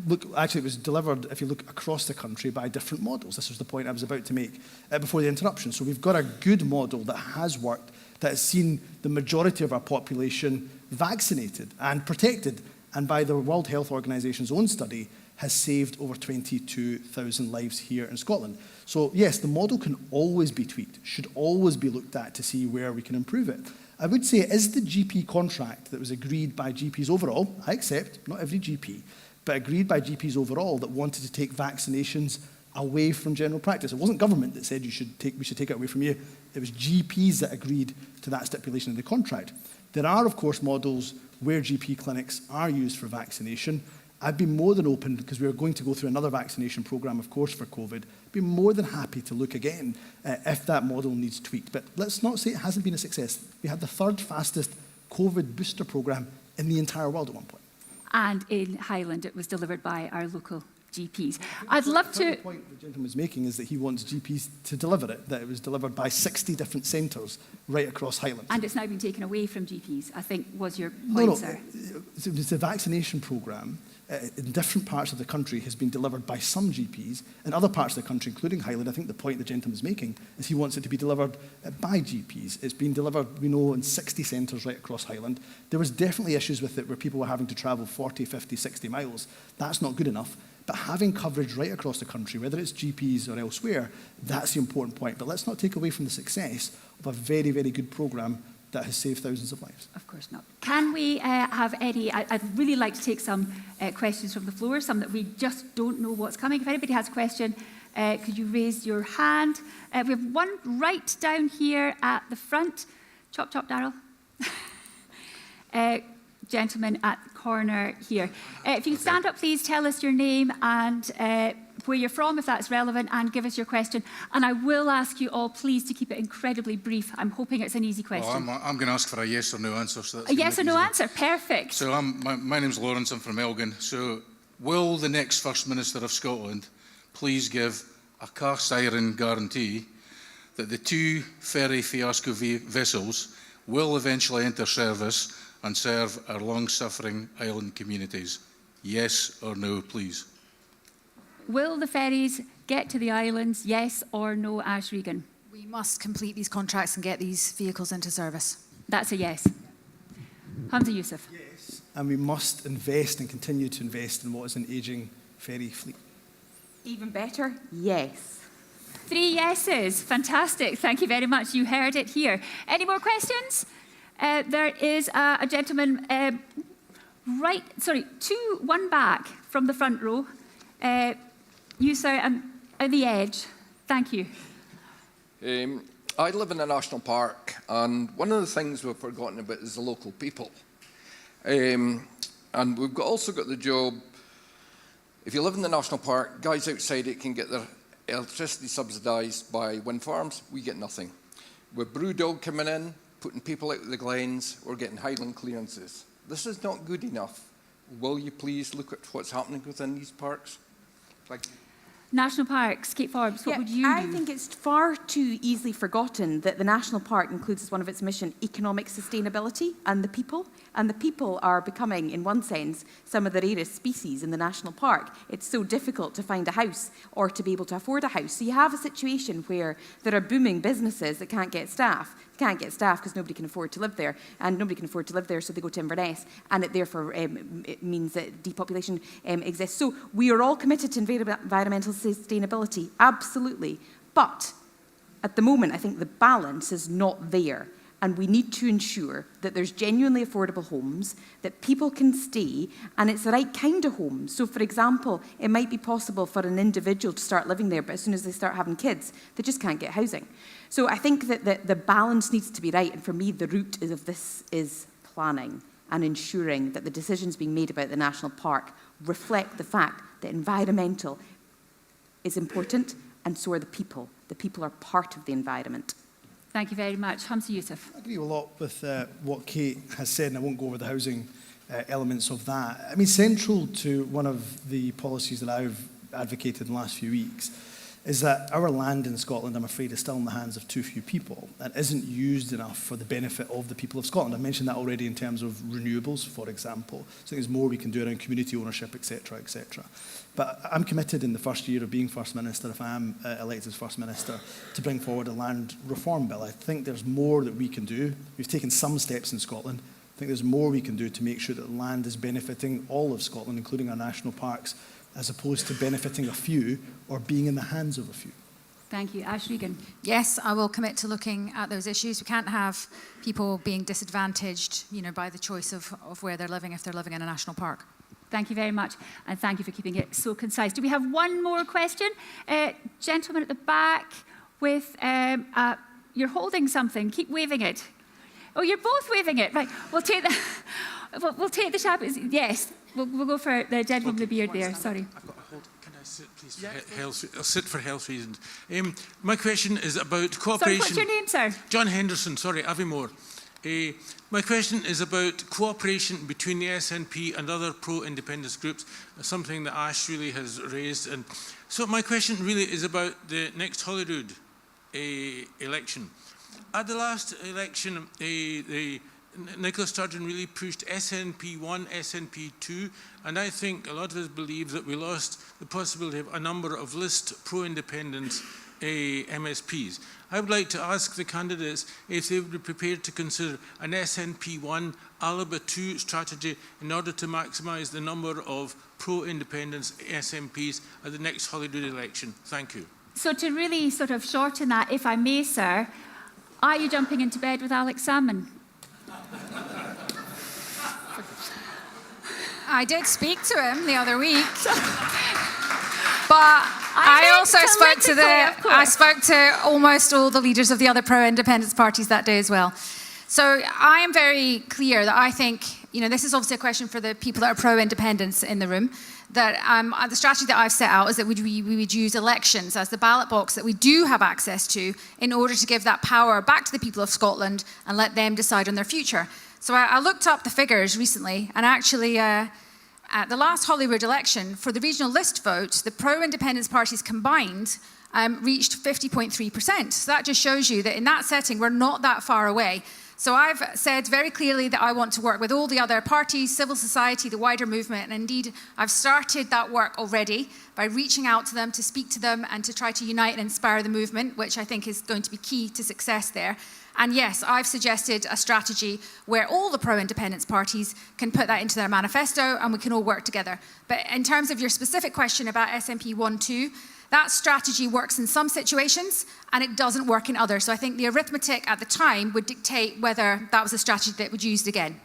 Speaker 4: Look, actually, it was delivered, if you look across the country, by different models. This was the point I was about to make before the interruption. So we've got a good model that has worked, that has seen the majority of our population vaccinated and protected, and by the World Health Organization's own study, has saved over 22,000 lives here in Scotland. So yes, the model can always be tweaked, should always be looked at to see where we can improve it. I would say, is the GP contract that was agreed by GPs overall, I accept, not every GP, but agreed by GPs overall that wanted to take vaccinations away from general practice. It wasn't government that said we should take it away from you. It was GPs that agreed to that stipulation in the contract. There are, of course, models where GP clinics are used for vaccination. I'd be more than open, because we are going to go through another vaccination programme, of course, for COVID. I'd be more than happy to look again if that model needs tweaked. But let's not say it hasn't been a success. We had the third fastest COVID booster programme in the entire world at one point.
Speaker 2: And in Highland, it was delivered by our local GPs. I'd love to...
Speaker 4: The point the gentleman was making is that he wants GPs to deliver it, that it was delivered by 60 different centres right across Highland.
Speaker 2: And it's now been taken away from GPs, I think was your point, sir.
Speaker 4: It's a vaccination programme in different parts of the country has been delivered by some GPs. In other parts of the country, including Highland, I think the point the gentleman is making is he wants it to be delivered by GPs. It's been delivered, we know, in 60 centres right across Highland. There was definitely issues with it where people were having to travel 40, 50, 60 miles. That's not good enough. But having coverage right across the country, whether it's GPs or elsewhere, that's the important point. But let's not take away from the success of a very, very good programme that has saved thousands of lives.
Speaker 2: Of course not. Can we have any, I'd really like to take some questions from the floor, some that we just don't know what's coming. If anybody has a question, could you raise your hand? We have one right down here at the front. Chop, chop, Darryl. Gentleman at the corner here. If you stand up, please tell us your name and where you're from, if that's relevant, and give us your question. And I will ask you all, please, to keep it incredibly brief. I'm hoping it's an easy question.
Speaker 9: Well, I'm going to ask for a yes or no answer. So that's
Speaker 2: a yes or no answer, perfect.
Speaker 9: So my name's Lawrence, I'm from Elgin. So will the next First Minister of Scotland please give a cast iron guarantee that the 2 Ferry fiasco vessels will eventually enter service and serve our long-suffering island communities? Yes or no, please?
Speaker 2: Will the ferries get to the islands, yes or no, Ash Regan?
Speaker 10: We must complete these contracts and get these vehicles into service.
Speaker 2: That's a yes. Hamza Youssef.
Speaker 4: Yes. And we must invest and continue to invest in what is an ageing ferry fleet.
Speaker 5: Even better, yes.
Speaker 2: 3 yeses. Fantastic. Thank you very much. You heard it here. Any more questions? There is a gentleman one back from the front row. You, sir, at the edge. Thank you.
Speaker 11: I live in a national park, and one of the things we've forgotten about is the local people. And we've also got the job, if you live in the national park, guys outside it can get their electricity subsidised by wind farms. We get nothing. With Brewdog coming in, putting people out of the glens, we're getting Highland clearances. This is not good enough. Will you please look at what's happening within these parks? Thank you.
Speaker 2: National parks, Kate Forbes, what would you do?
Speaker 5: I think it's far too easily forgotten that the national park includes as one of its mission economic sustainability and the people. And the people are becoming, in one sense, some of the rarest species in the national park. It's so difficult to find a house or to be able to afford a house. So you have a situation where there are booming businesses that can't get staff. They can't get staff because nobody can afford to live there. And nobody can afford to live there, so they go to Inverness. And it therefore it means that depopulation exists. So we are all committed to environmental sustainability, absolutely. But at the moment, I think the balance is not there. And we need to ensure that there's genuinely affordable homes, that people can stay, and it's the right kind of home. So, for example, it might be possible for an individual to start living there, but as soon as they start having kids, they just can't get housing. So I think that the balance needs to be right, and for me, the root of this is planning and ensuring that the decisions being made about the national park reflect the fact that environmental is important, and so are the people. The people are part of the environment.
Speaker 2: Thank you very much. Hamza Youssef.
Speaker 4: I agree a lot with what Kate has said, and I won't go over the housing elements of that. I mean, central to one of the policies that I've advocated in the last few weeks is that our land in Scotland, I'm afraid, is still in the hands of too few people and isn't used enough for the benefit of the people of Scotland. I mentioned that already in terms of renewables, for example. So there's more we can do around community ownership, etc., etc. But I'm committed in the first year of being First Minister, if I am elected as First Minister, to bring forward a land reform bill. I think there's more that we can do. We've taken some steps in Scotland. I think there's more we can do to make sure that land is benefiting all of Scotland, including our national parks, as opposed to benefiting a few or being in the hands of a few.
Speaker 2: Thank you. Ash Regan.
Speaker 10: Yes, I will commit to looking at those issues. We can't have people being disadvantaged, by the choice of where they're living if they're living in a national park.
Speaker 2: Thank you very much, and thank you for keeping it so concise. Do we have one more question? Gentleman at the back with, you're holding something. Keep waving it. Oh, you're both waving it. Right, we'll take the, we'll take the chap. Yes, we'll go for the gentleman with the beard there. Sorry.
Speaker 12: Can I sit, please? I'll sit for health reasons. My question is about cooperation.
Speaker 2: Sorry, what's your name, sir?
Speaker 12: John Henderson, sorry, Aviemore. My question is about cooperation between the SNP and other pro-independence groups, something that Ash really has raised. And so my question really is about the next Holyrood election. At the last election, Nicola Sturgeon really pushed SNP 1, SNP 2, and I think a lot of us believe that we lost the possibility of a number of list pro-independence MSPs. I would like to ask the candidates if they would be prepared to consider an SNP 1, Alaba 2 strategy in order to maximise the number of pro-independence SNPs at the next Holyrood election. Thank you.
Speaker 2: So to really sort of shorten that, if I may, sir, are you jumping into bed with Alex Salmon?
Speaker 3: I did speak to him the other week, but I also spoke to almost all the leaders of the other pro-independence parties that day as well.
Speaker 10: So I am very clear that I think, this is obviously a question for the people that are pro-independence in the room, that the strategy that I've set out is that we would use elections as the ballot box that we do have access to in order to give that power back to the people of Scotland and let them decide on their future. So I looked up the figures recently, and actually at the last Holyrood election, for the regional list vote, the pro-independence parties combined reached 50.3%. So that just shows you that in that setting, we're not that far away. So I've said very clearly that I want to work with all the other parties, civil society, the wider movement, and indeed I've started that work already by reaching out to them, to speak to them, and to try to unite and inspire the movement, which I think is going to be key to success there. And yes, I've suggested a strategy where all the pro-independence parties can put that into their manifesto and we can all work together. But in terms of your specific question about SNP 1-2, that strategy works in some situations and it doesn't work in others. So I think the arithmetic at the time would dictate whether that was a strategy that would used again.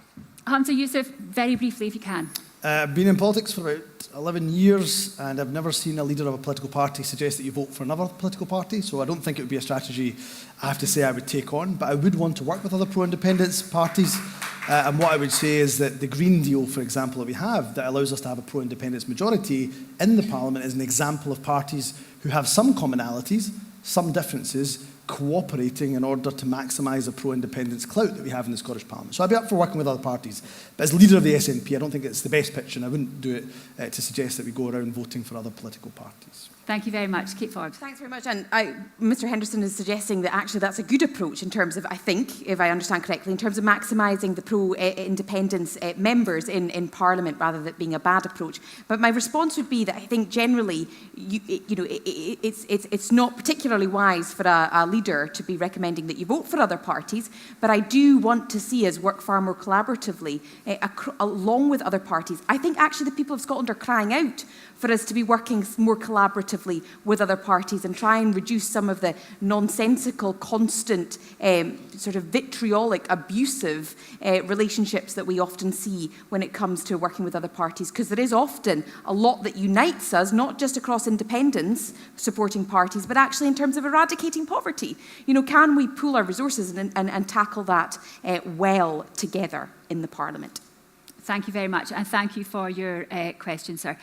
Speaker 2: Hamza Yusuf, very briefly if you can.
Speaker 4: I've been in politics for about 11 years and I've never seen a leader of a political party suggest that you vote for another political party, so I don't think it would be a strategy I have to say I would take on, but I would want to work with other pro-independence parties. And what I would say is that the Green Deal, for example, that we have, that allows us to have a pro-independence majority in the Parliament, is an example of parties who have some commonalities, some differences, cooperating in order to maximise the pro-independence clout that we have in the Scottish Parliament. So I'd be up for working with other parties. But as leader of the SNP, I don't think it's the best pitch, and I wouldn't do it to suggest that we go around voting for other political parties.
Speaker 2: Thank you very much. Kate Forbes.
Speaker 5: Thanks very much. And Mr. Henderson is suggesting that actually that's a good approach in terms of, I think, if I understand correctly, in terms of maximising the pro-independence members in Parliament rather than being a bad approach. But my response would be that I think generally, it's not particularly wise for a leader to be recommending that you vote for other parties. But I do want to see us work far more collaboratively along with other parties. I think actually the people of Scotland are crying out for us to be working more collaboratively with other parties and try and reduce some of the nonsensical, constant, sort of vitriolic, abusive relationships that we often see when it comes to working with other parties. Because there is often a lot that unites us, not just across independence supporting parties, but actually in terms of eradicating poverty. Can we pool our resources and tackle that well together in the Parliament?
Speaker 2: Thank you very much, and thank you for your question, sir.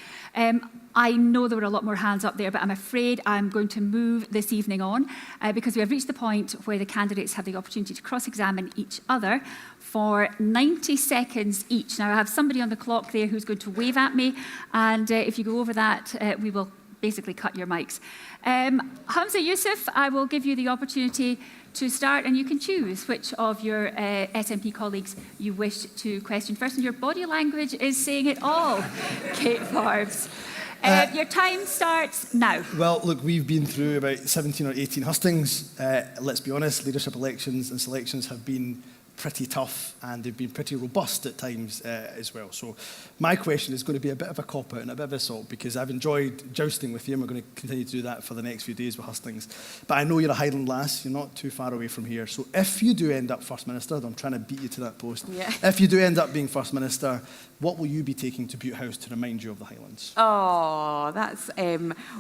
Speaker 2: I know there were a lot more hands up there, but I'm afraid I'm going to move this evening on because we have reached the point where the candidates have the opportunity to cross-examine each other for 90 seconds each. Now, I have somebody on the clock there who's going to wave at me, and if you go over that, we will basically cut your mics. Hamza Yusuf, I will give you the opportunity to start, and you can choose which of your SNP colleagues you wish to question first. And your body language is saying it all, Kate Forbes. Your time starts now.
Speaker 4: Well, look, we've been through about 17 or 18 hustings. Let's be honest, leadership elections and selections have been pretty tough and they've been pretty robust at times as well. So my question is going to be a bit of a cop-out and a bit of a assault because I've enjoyed jousting with you and we're going to continue to do that for the next few days with hustings. But I know you're a Highland lass, you're not too far away from here. So if you do end up First Minister, I'm trying to beat you to that post.
Speaker 5: Yeah.
Speaker 4: If you do end up being First Minister, what will you be taking to Butte House to remind you of the Highlands?
Speaker 5: Oh, that's,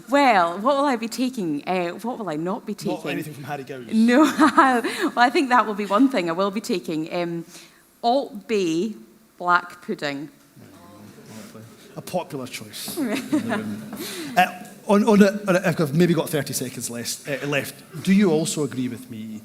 Speaker 5: well, what will I be taking? What will I not be taking?
Speaker 4: Not anything from Harry Gow's.
Speaker 5: No, well, I think that will be one thing I will be taking. Alt Bay black pudding.
Speaker 4: A popular choice. I've maybe got 30 seconds left. Do you also agree with me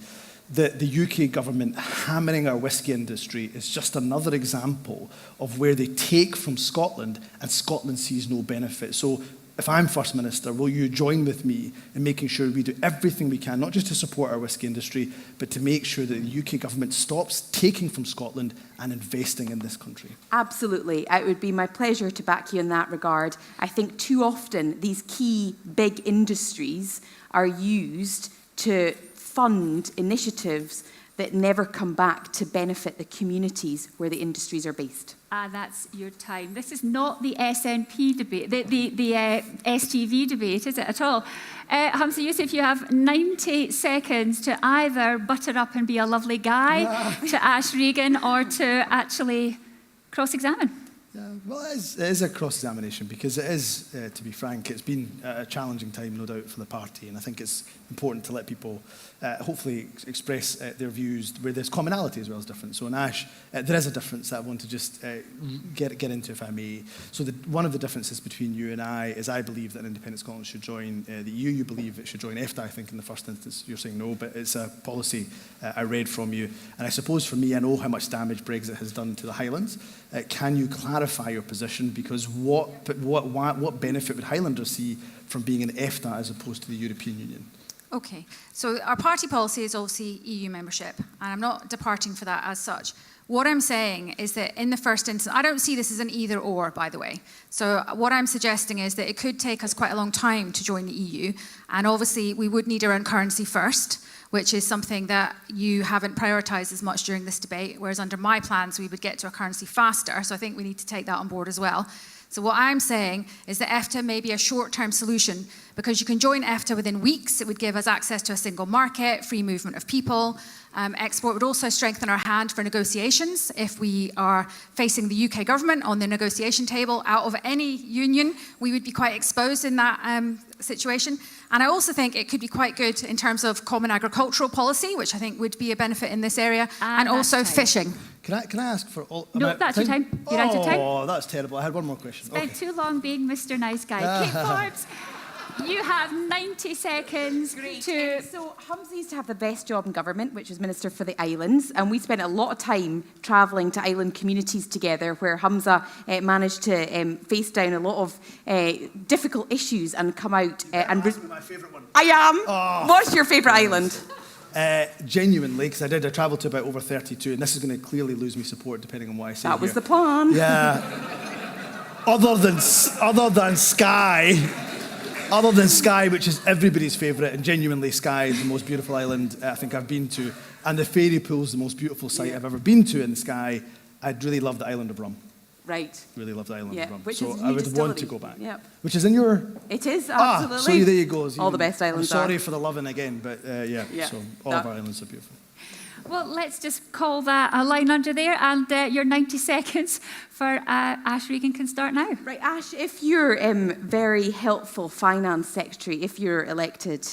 Speaker 4: that the UK government hammering our whisky industry is just another example of where they take from Scotland and Scotland sees no benefit? So if I'm First Minister, will you join with me in making sure we do everything we can, not just to support our whisky industry, but to make sure that the UK government stops taking from Scotland and investing in this country?
Speaker 5: Absolutely. It would be my pleasure to back you in that regard. I think too often these key big industries are used to fund initiatives that never come back to benefit the communities where the industries are based.
Speaker 2: That's your time. This is not the SNP debate, the STV debate, is it at all? Hamza Yusuf, you have 90 seconds to either butter up and be a lovely guy to Ash Regan or to actually cross-examine.
Speaker 4: Yeah, Well, it is a cross-examination because it is, to be frank, it's been a challenging time, no doubt, for the party, and I think it's important to let people hopefully express their views where there's commonality as well as difference. So in Ash, there is a difference that I want to just get into, if I may. So one of the differences between you and I is I believe that Independent Scotland should join the EU. You believe it should join EFTA, I think, in the first instance. You're saying no, but it's a policy I read from you. And I suppose for me, I know how much damage Brexit has done to the Highlands. Can you clarify your position? Because what benefit would Highlanders see from being in EFTA as opposed to the European Union?
Speaker 10: Okay, so our party policy is obviously EU membership, and I'm not departing for that as such. What I'm saying is that in the first instance, I don't see this as an either or, by the way. So what I'm suggesting is that it could take us quite a long time to join the EU, and obviously we would need our own currency first, which is something that you haven't prioritised as much during this debate, whereas under my plans we would get to a currency faster, so I think we need to take that on board as well. So what I'm saying is that EFTA may be a short-term solution because you can join EFTA within weeks. It would give us access to a single market, free movement of people. Export would also strengthen our hand for negotiations if we are facing the UK government on the negotiation table. Out of any union, we would be quite exposed in that situation. And I also think it could be quite good in terms of common agricultural policy, which I think would be a benefit in this area, and also fishing.
Speaker 4: Can I ask for all...
Speaker 2: No, that's your time. You're out of time.
Speaker 4: Oh, that's terrible. I had one more question.
Speaker 2: Spent too long being Mr. Nice Guy. Kate Forbes, you have 90 seconds to...
Speaker 5: So Humza used to have the best job in government, which was Minister for the Islands, and we spent a lot of time travelling to island communities together where Humza managed to face down a lot of difficult issues and come out... and
Speaker 4: my favourite one.
Speaker 5: I am!
Speaker 4: Oh.
Speaker 5: What's your favourite island?
Speaker 4: Genuinely, because I travelled to about over 32, and this is going to clearly lose me support depending on what I say.
Speaker 5: That was the plan.
Speaker 4: Yeah. other than Skye, which is everybody's favourite, and genuinely Skye is the most beautiful island I think I've been to, and the Ferry pool is the most beautiful site I've ever been to in Skye. I'd really love the island of Rum.
Speaker 5: Right.
Speaker 4: Really love the island of Rum.
Speaker 5: Which
Speaker 4: so
Speaker 5: is
Speaker 4: I would
Speaker 5: distillery.
Speaker 4: want to go back.
Speaker 5: Yep.
Speaker 4: Which is in your...
Speaker 5: It is, absolutely.
Speaker 4: So there you go.
Speaker 5: All the best islands
Speaker 4: I'm sorry for the loving again, but yeah. So all of our islands are beautiful.
Speaker 2: Well, let's just call that a line under there, and your 90 seconds for Ash Regan can start now.
Speaker 5: Right, Ash, if you're very helpful finance secretary, if you're elected,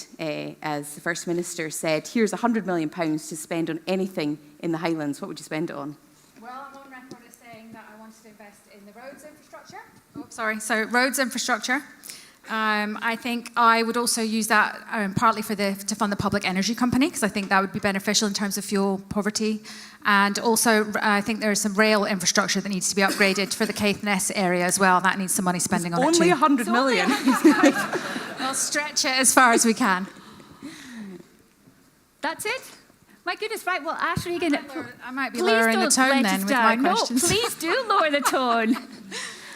Speaker 5: as the First Minister said, here's £100 million to spend on anything in the Highlands, what would you spend it on?
Speaker 10: Well, I'm on record as saying that I wanted to invest in the roads infrastructure. Oh, sorry. So roads infrastructure. I think I would also use that partly to fund the public energy company, because I think that would be beneficial in terms of fuel poverty. And also, I think there's some rail infrastructure that needs to be upgraded for the Caithness area as well. That needs some money spending on it too.
Speaker 5: Only £100 million.
Speaker 10: We'll stretch it as far as we can.
Speaker 2: That's it? My goodness, right, well, Ash Regan...
Speaker 10: I might be lowering the tone then with my questions.
Speaker 2: No, please do lower the tone.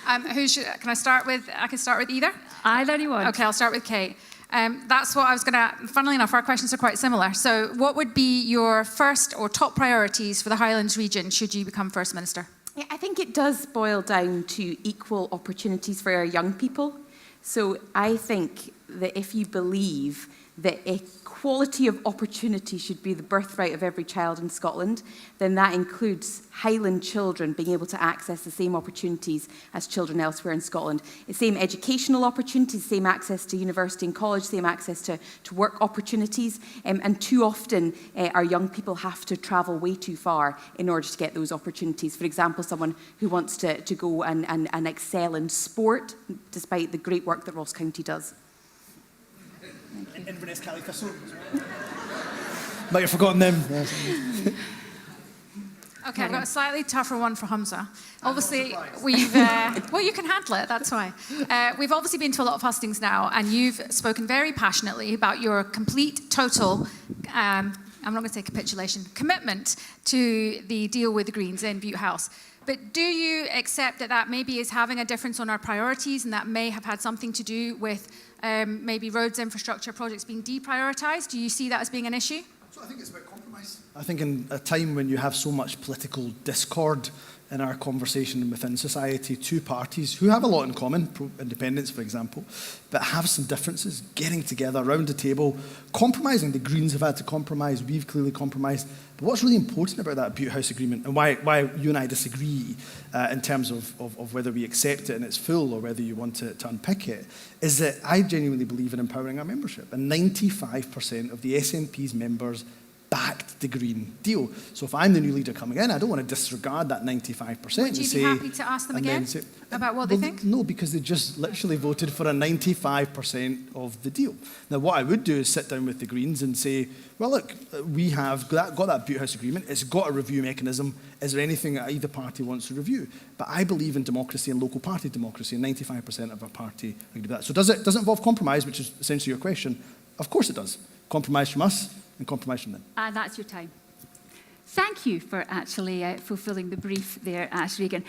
Speaker 10: Can I start with? I can start with either.
Speaker 2: Either you want.
Speaker 10: Okay, I'll start with Kate. That's what I was going to. Funnily enough, our questions are quite similar. So, what would be your first or top priorities for the Highlands region should you become First Minister?
Speaker 5: Yeah, I think it does boil down to equal opportunities for our young people. So, I think that if you believe that equality of opportunity should be the birthright of every child in Scotland, then that includes Highland children being able to access the same opportunities as children elsewhere in Scotland. The same educational opportunities, same access to university and college, same access to work opportunities. And too often, our young people have to travel way too far in order to get those opportunities. For example, someone who wants to go and excel in sport, despite the great work that Ross County does.
Speaker 4: Inverness, might have forgotten them.
Speaker 10: Okay, I've got a slightly tougher one for Humza. Obviously, we've... well, you can handle it, that's why. We've obviously been to a lot of hustings now, and you've spoken very passionately about your complete, total, I'm not going to say capitulation, commitment to the deal with the Greens in Butte House. But do you accept that that maybe is having a difference on our priorities, and that may have had something to do with maybe roads infrastructure projects being deprioritised? Do you see that as being an issue?
Speaker 4: So I think it's about compromise. I think in a time when you have so much political discord in our conversation within society, two parties who have a lot in common, independence, for example, but have some differences, getting together around the table, compromising. The Greens have had to compromise, we've clearly compromised. But what's really important about that Butte House Agreement, and why you and I disagree in terms of whether we accept it in its full or whether you want to unpick it, is that I genuinely believe in empowering our membership. And 95% of the SNP's members backed the Green Deal. So if I'm the new leader coming in, I don't want to disregard that 95%.
Speaker 10: Would you be happy to ask them again about what they think?
Speaker 4: No, because they just literally voted for a 95% of the deal. Now, what I would do is sit down with the Greens and say, well, look, we have got that Butte House Agreement. It's got a review mechanism. Is there anything that either party wants to review? But I believe in democracy and local party democracy, and 95% of our party agree with that. So does it involve compromise, which is essentially your question? Of course it does. Compromise from us and compromise from them.
Speaker 2: And that's your time. Thank you for actually fulfilling the brief there, Ash Regan.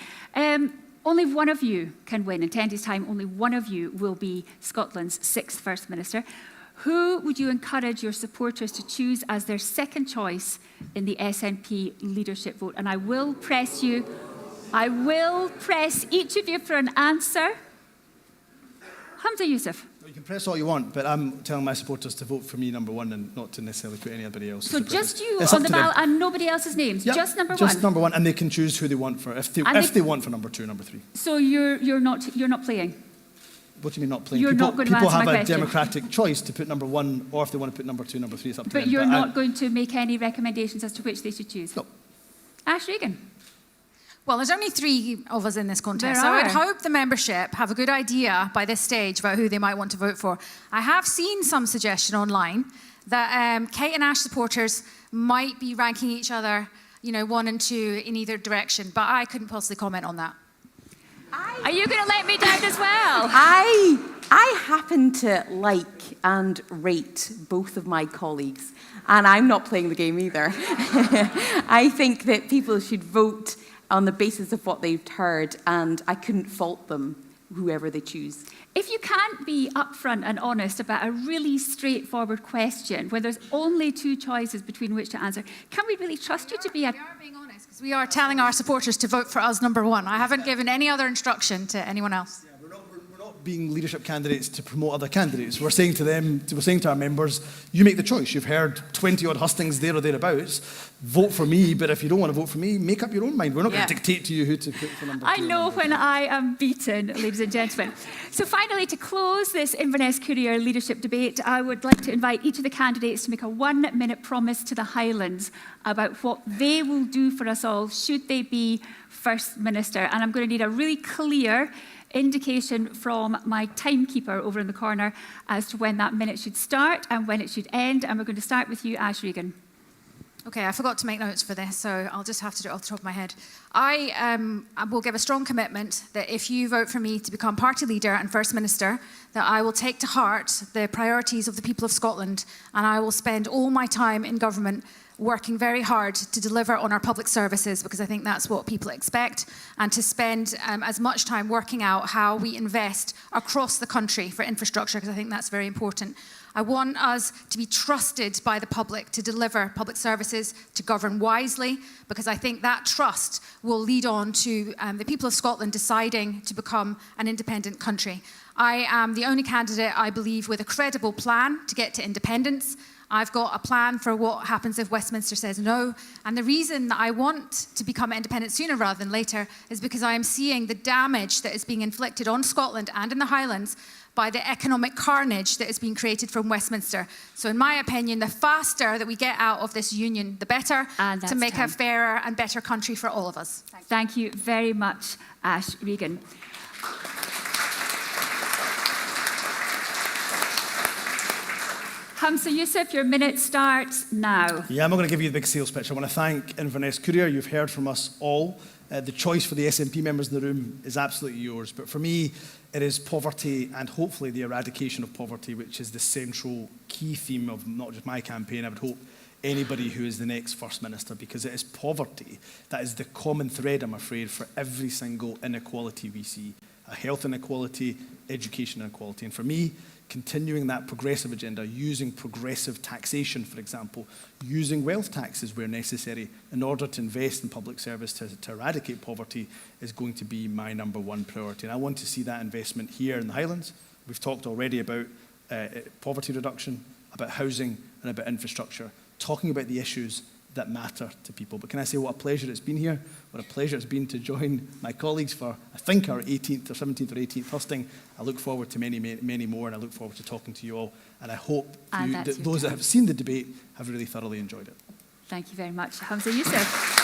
Speaker 2: Only one of you can win. In 10 days' time, only one of you will be Scotland's 6th First Minister. Who would you encourage your supporters to choose as their second choice in the SNP leadership vote? And I will press each of you for an answer. Hamza Yousaf.
Speaker 4: You can press all you want, but I'm telling my supporters to vote for me, number one, and not to necessarily put anybody else.
Speaker 2: So just you on the ballot and nobody else's names? Yep, just number one?
Speaker 4: Just number one, and they can choose who they want for, if they want for number two, number three.
Speaker 2: So you're not playing?
Speaker 4: What do you mean not playing?
Speaker 2: You're not going to answer my question.
Speaker 4: People have a democratic choice to put number one, or if they want to put number two, number three, it's up to them.
Speaker 2: But you're not going to make any recommendations as to which they should choose?
Speaker 4: No.
Speaker 2: Ash Regan.
Speaker 10: Well, there's only 3 of us in this contest, so I would hope the membership have a good idea by this stage about who they might want to vote for. I have seen some suggestion online that Kate and Ash supporters might be ranking each other, 1 and 2 in either direction, but I couldn't possibly comment on that.
Speaker 2: Are you going to let me down as well?
Speaker 5: I happen to like and rate both of my colleagues, and I'm not playing the game either. I think that people should vote on the basis of what they've heard, and I couldn't fault them, whoever they choose.
Speaker 2: If you can't be upfront and honest about a really straightforward question where there's only 2 choices between which to answer, can we really trust you to be
Speaker 10: We are being honest, because we are telling our supporters to vote for us number 1. I haven't given any other instruction to anyone else.
Speaker 4: Yeah, we're not being leadership candidates to promote other candidates. We're saying to our members, you make the choice. You've heard 20-odd hustings there or thereabouts. Vote for me, but if you don't want to vote for me, make up your own mind. We're not going to dictate to you who to put for number 2.
Speaker 2: I know when I am beaten, ladies and gentlemen. So finally, to close this Inverness Courier leadership debate, I would like to invite each of the candidates to make a 1-minute promise to the Highlands about what they will do for us all should they be First Minister. And I'm going to need a really clear indication from my timekeeper over in the corner as to when that minute should start and when it should end. And we're going to start with you, Ash Regan.
Speaker 10: Okay, I forgot to make notes for this, so I'll just have to do it off the top of my head. I will give a strong commitment that if you vote for me to become party leader and First Minister, that I will take to heart the priorities of the people of Scotland, and I will spend all my time in government working very hard to deliver on our public services, because I think that's what people expect, and to spend as much time working out how we invest across the country for infrastructure, because I think that's very important. I want us to be trusted by the public to deliver public services, to govern wisely, because I think that trust will lead on to the people of Scotland deciding to become an independent country. I am the only candidate, I believe, with a credible plan to get to independence. I've got a plan for what happens if Westminster says no. And the reason that I want to become independent sooner rather than later is because I am seeing the damage that is being inflicted on Scotland and in the Highlands by the economic carnage that is being created from Westminster. So in my opinion, the faster that we get out of this union, the better, to make a fairer and better country for all of us.
Speaker 2: Thank you very much, Ash Regan. Hamza Yousaf, your minute starts now.
Speaker 4: Yeah, I'm not going to give you the big sales pitch. I want to thank Inverness Courier. You've heard from us all. The choice for the SNP members in the room is absolutely yours. But for me, it is poverty and hopefully the eradication of poverty, which is the central key theme of not just my campaign, I would hope anybody who is the next First Minister, because it is poverty that is the common thread, I'm afraid, for every single inequality we see. A health inequality, education inequality. And for me, continuing that progressive agenda, using progressive taxation, for example, using wealth taxes where necessary in order to invest in public service to eradicate poverty is going to be my #1 priority. And I want to see that investment here in the Highlands. We've talked already about poverty reduction, about housing and about infrastructure, talking about the issues that matter to people. But can I say what a pleasure it's been here, what a pleasure it's been to join my colleagues for, I think, our 18th or 17th or 18th hosting. I look forward to many, many more, and I look forward to talking to you all. And I hope that those that have seen the debate have really thoroughly enjoyed it.
Speaker 2: Thank you very much. Hamza Youssef.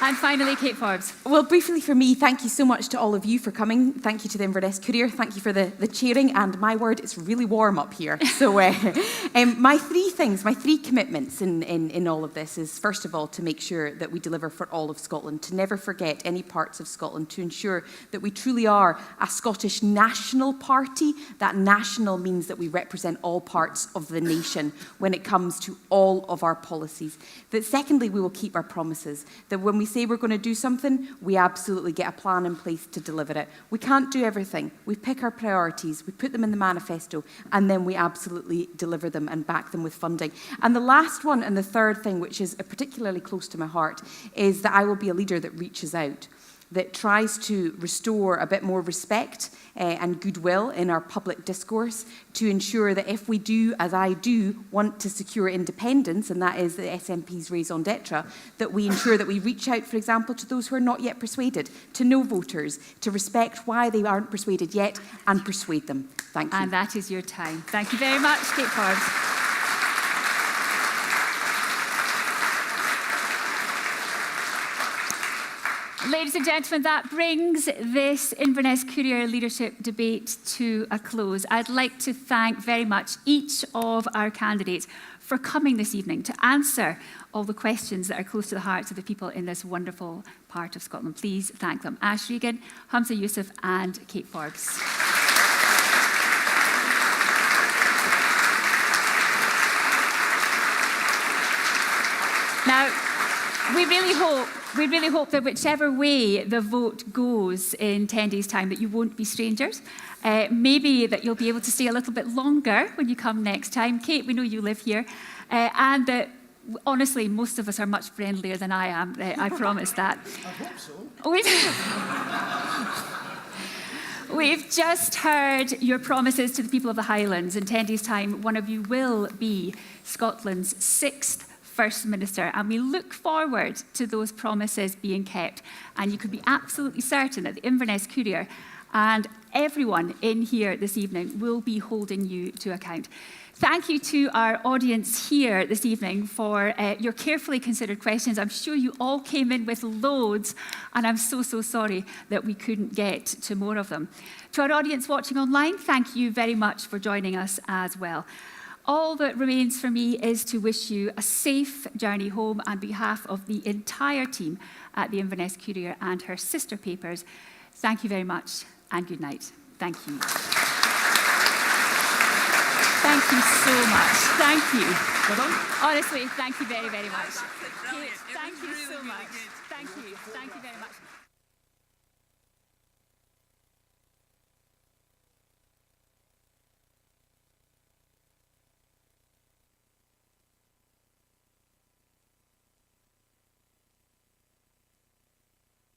Speaker 2: And finally, Kate Forbes.
Speaker 5: Well, briefly for me, thank you so much to all of you for coming. Thank you to the Inverness Courier. Thank you for the cheering. And my word, it's really warm up here. So my three commitments in all of this is, first of all, to make sure that we deliver for all of Scotland, to never forget any parts of Scotland, to ensure that we truly are a Scottish national party. That national means that we represent all parts of the nation when it comes to all of our policies. That secondly, we will keep our promises. That when we say we're going to do something, we absolutely get a plan in place to deliver it. We can't do everything. We pick our priorities, we put them in the manifesto, and then we absolutely deliver them and back them with funding. And the last one, and the third thing, which is particularly close to my heart, is that I will be a leader that reaches out, that tries to restore a bit more respect and goodwill in our public discourse, to ensure that if we do, as I do, want to secure independence, and that is the SNP's raison d'etre, that we ensure that we reach out, for example, to those who are not yet persuaded, to no voters, to respect why they aren't persuaded yet, and persuade them. Thank you.
Speaker 2: And that is your time. Thank you very much, Kate Forbes. Ladies and gentlemen, that brings this Inverness Courier leadership debate to a close. I'd like to thank very much each of our candidates for coming this evening to answer all the questions that are close to the hearts of the people in this wonderful part of Scotland. Please thank them. Ash Regan, Hamza Youssef and Kate Forbes. Now, we really hope that whichever way the vote goes in 10 days' time, that you won't be strangers. Maybe that you'll be able to stay a little bit longer when you come next time. Kate, we know you live here. And that, honestly, most of us are much friendlier than I am. I promise that.
Speaker 4: I hope so.
Speaker 2: We've just heard your promises to the people of the Highlands. In 10 days' time, one of you will be Scotland's 6th First Minister, and we look forward to those promises being kept. And you can be absolutely certain that the Inverness Courier and everyone in here this evening will be holding you to account. Thank you to our audience here this evening for your carefully considered questions. I'm sure you all came in with loads, and I'm so sorry that we couldn't get to more of them. To our audience watching online, thank you very much for joining us as well. All that remains for me is to wish you a safe journey home on behalf of the entire team at the Inverness Courier and her sister papers. Thank you very much and good night. Thank you. Thank you so much. Thank you. Honestly, thank you very, very much. Thank you so much. Thank you. Thank you very much.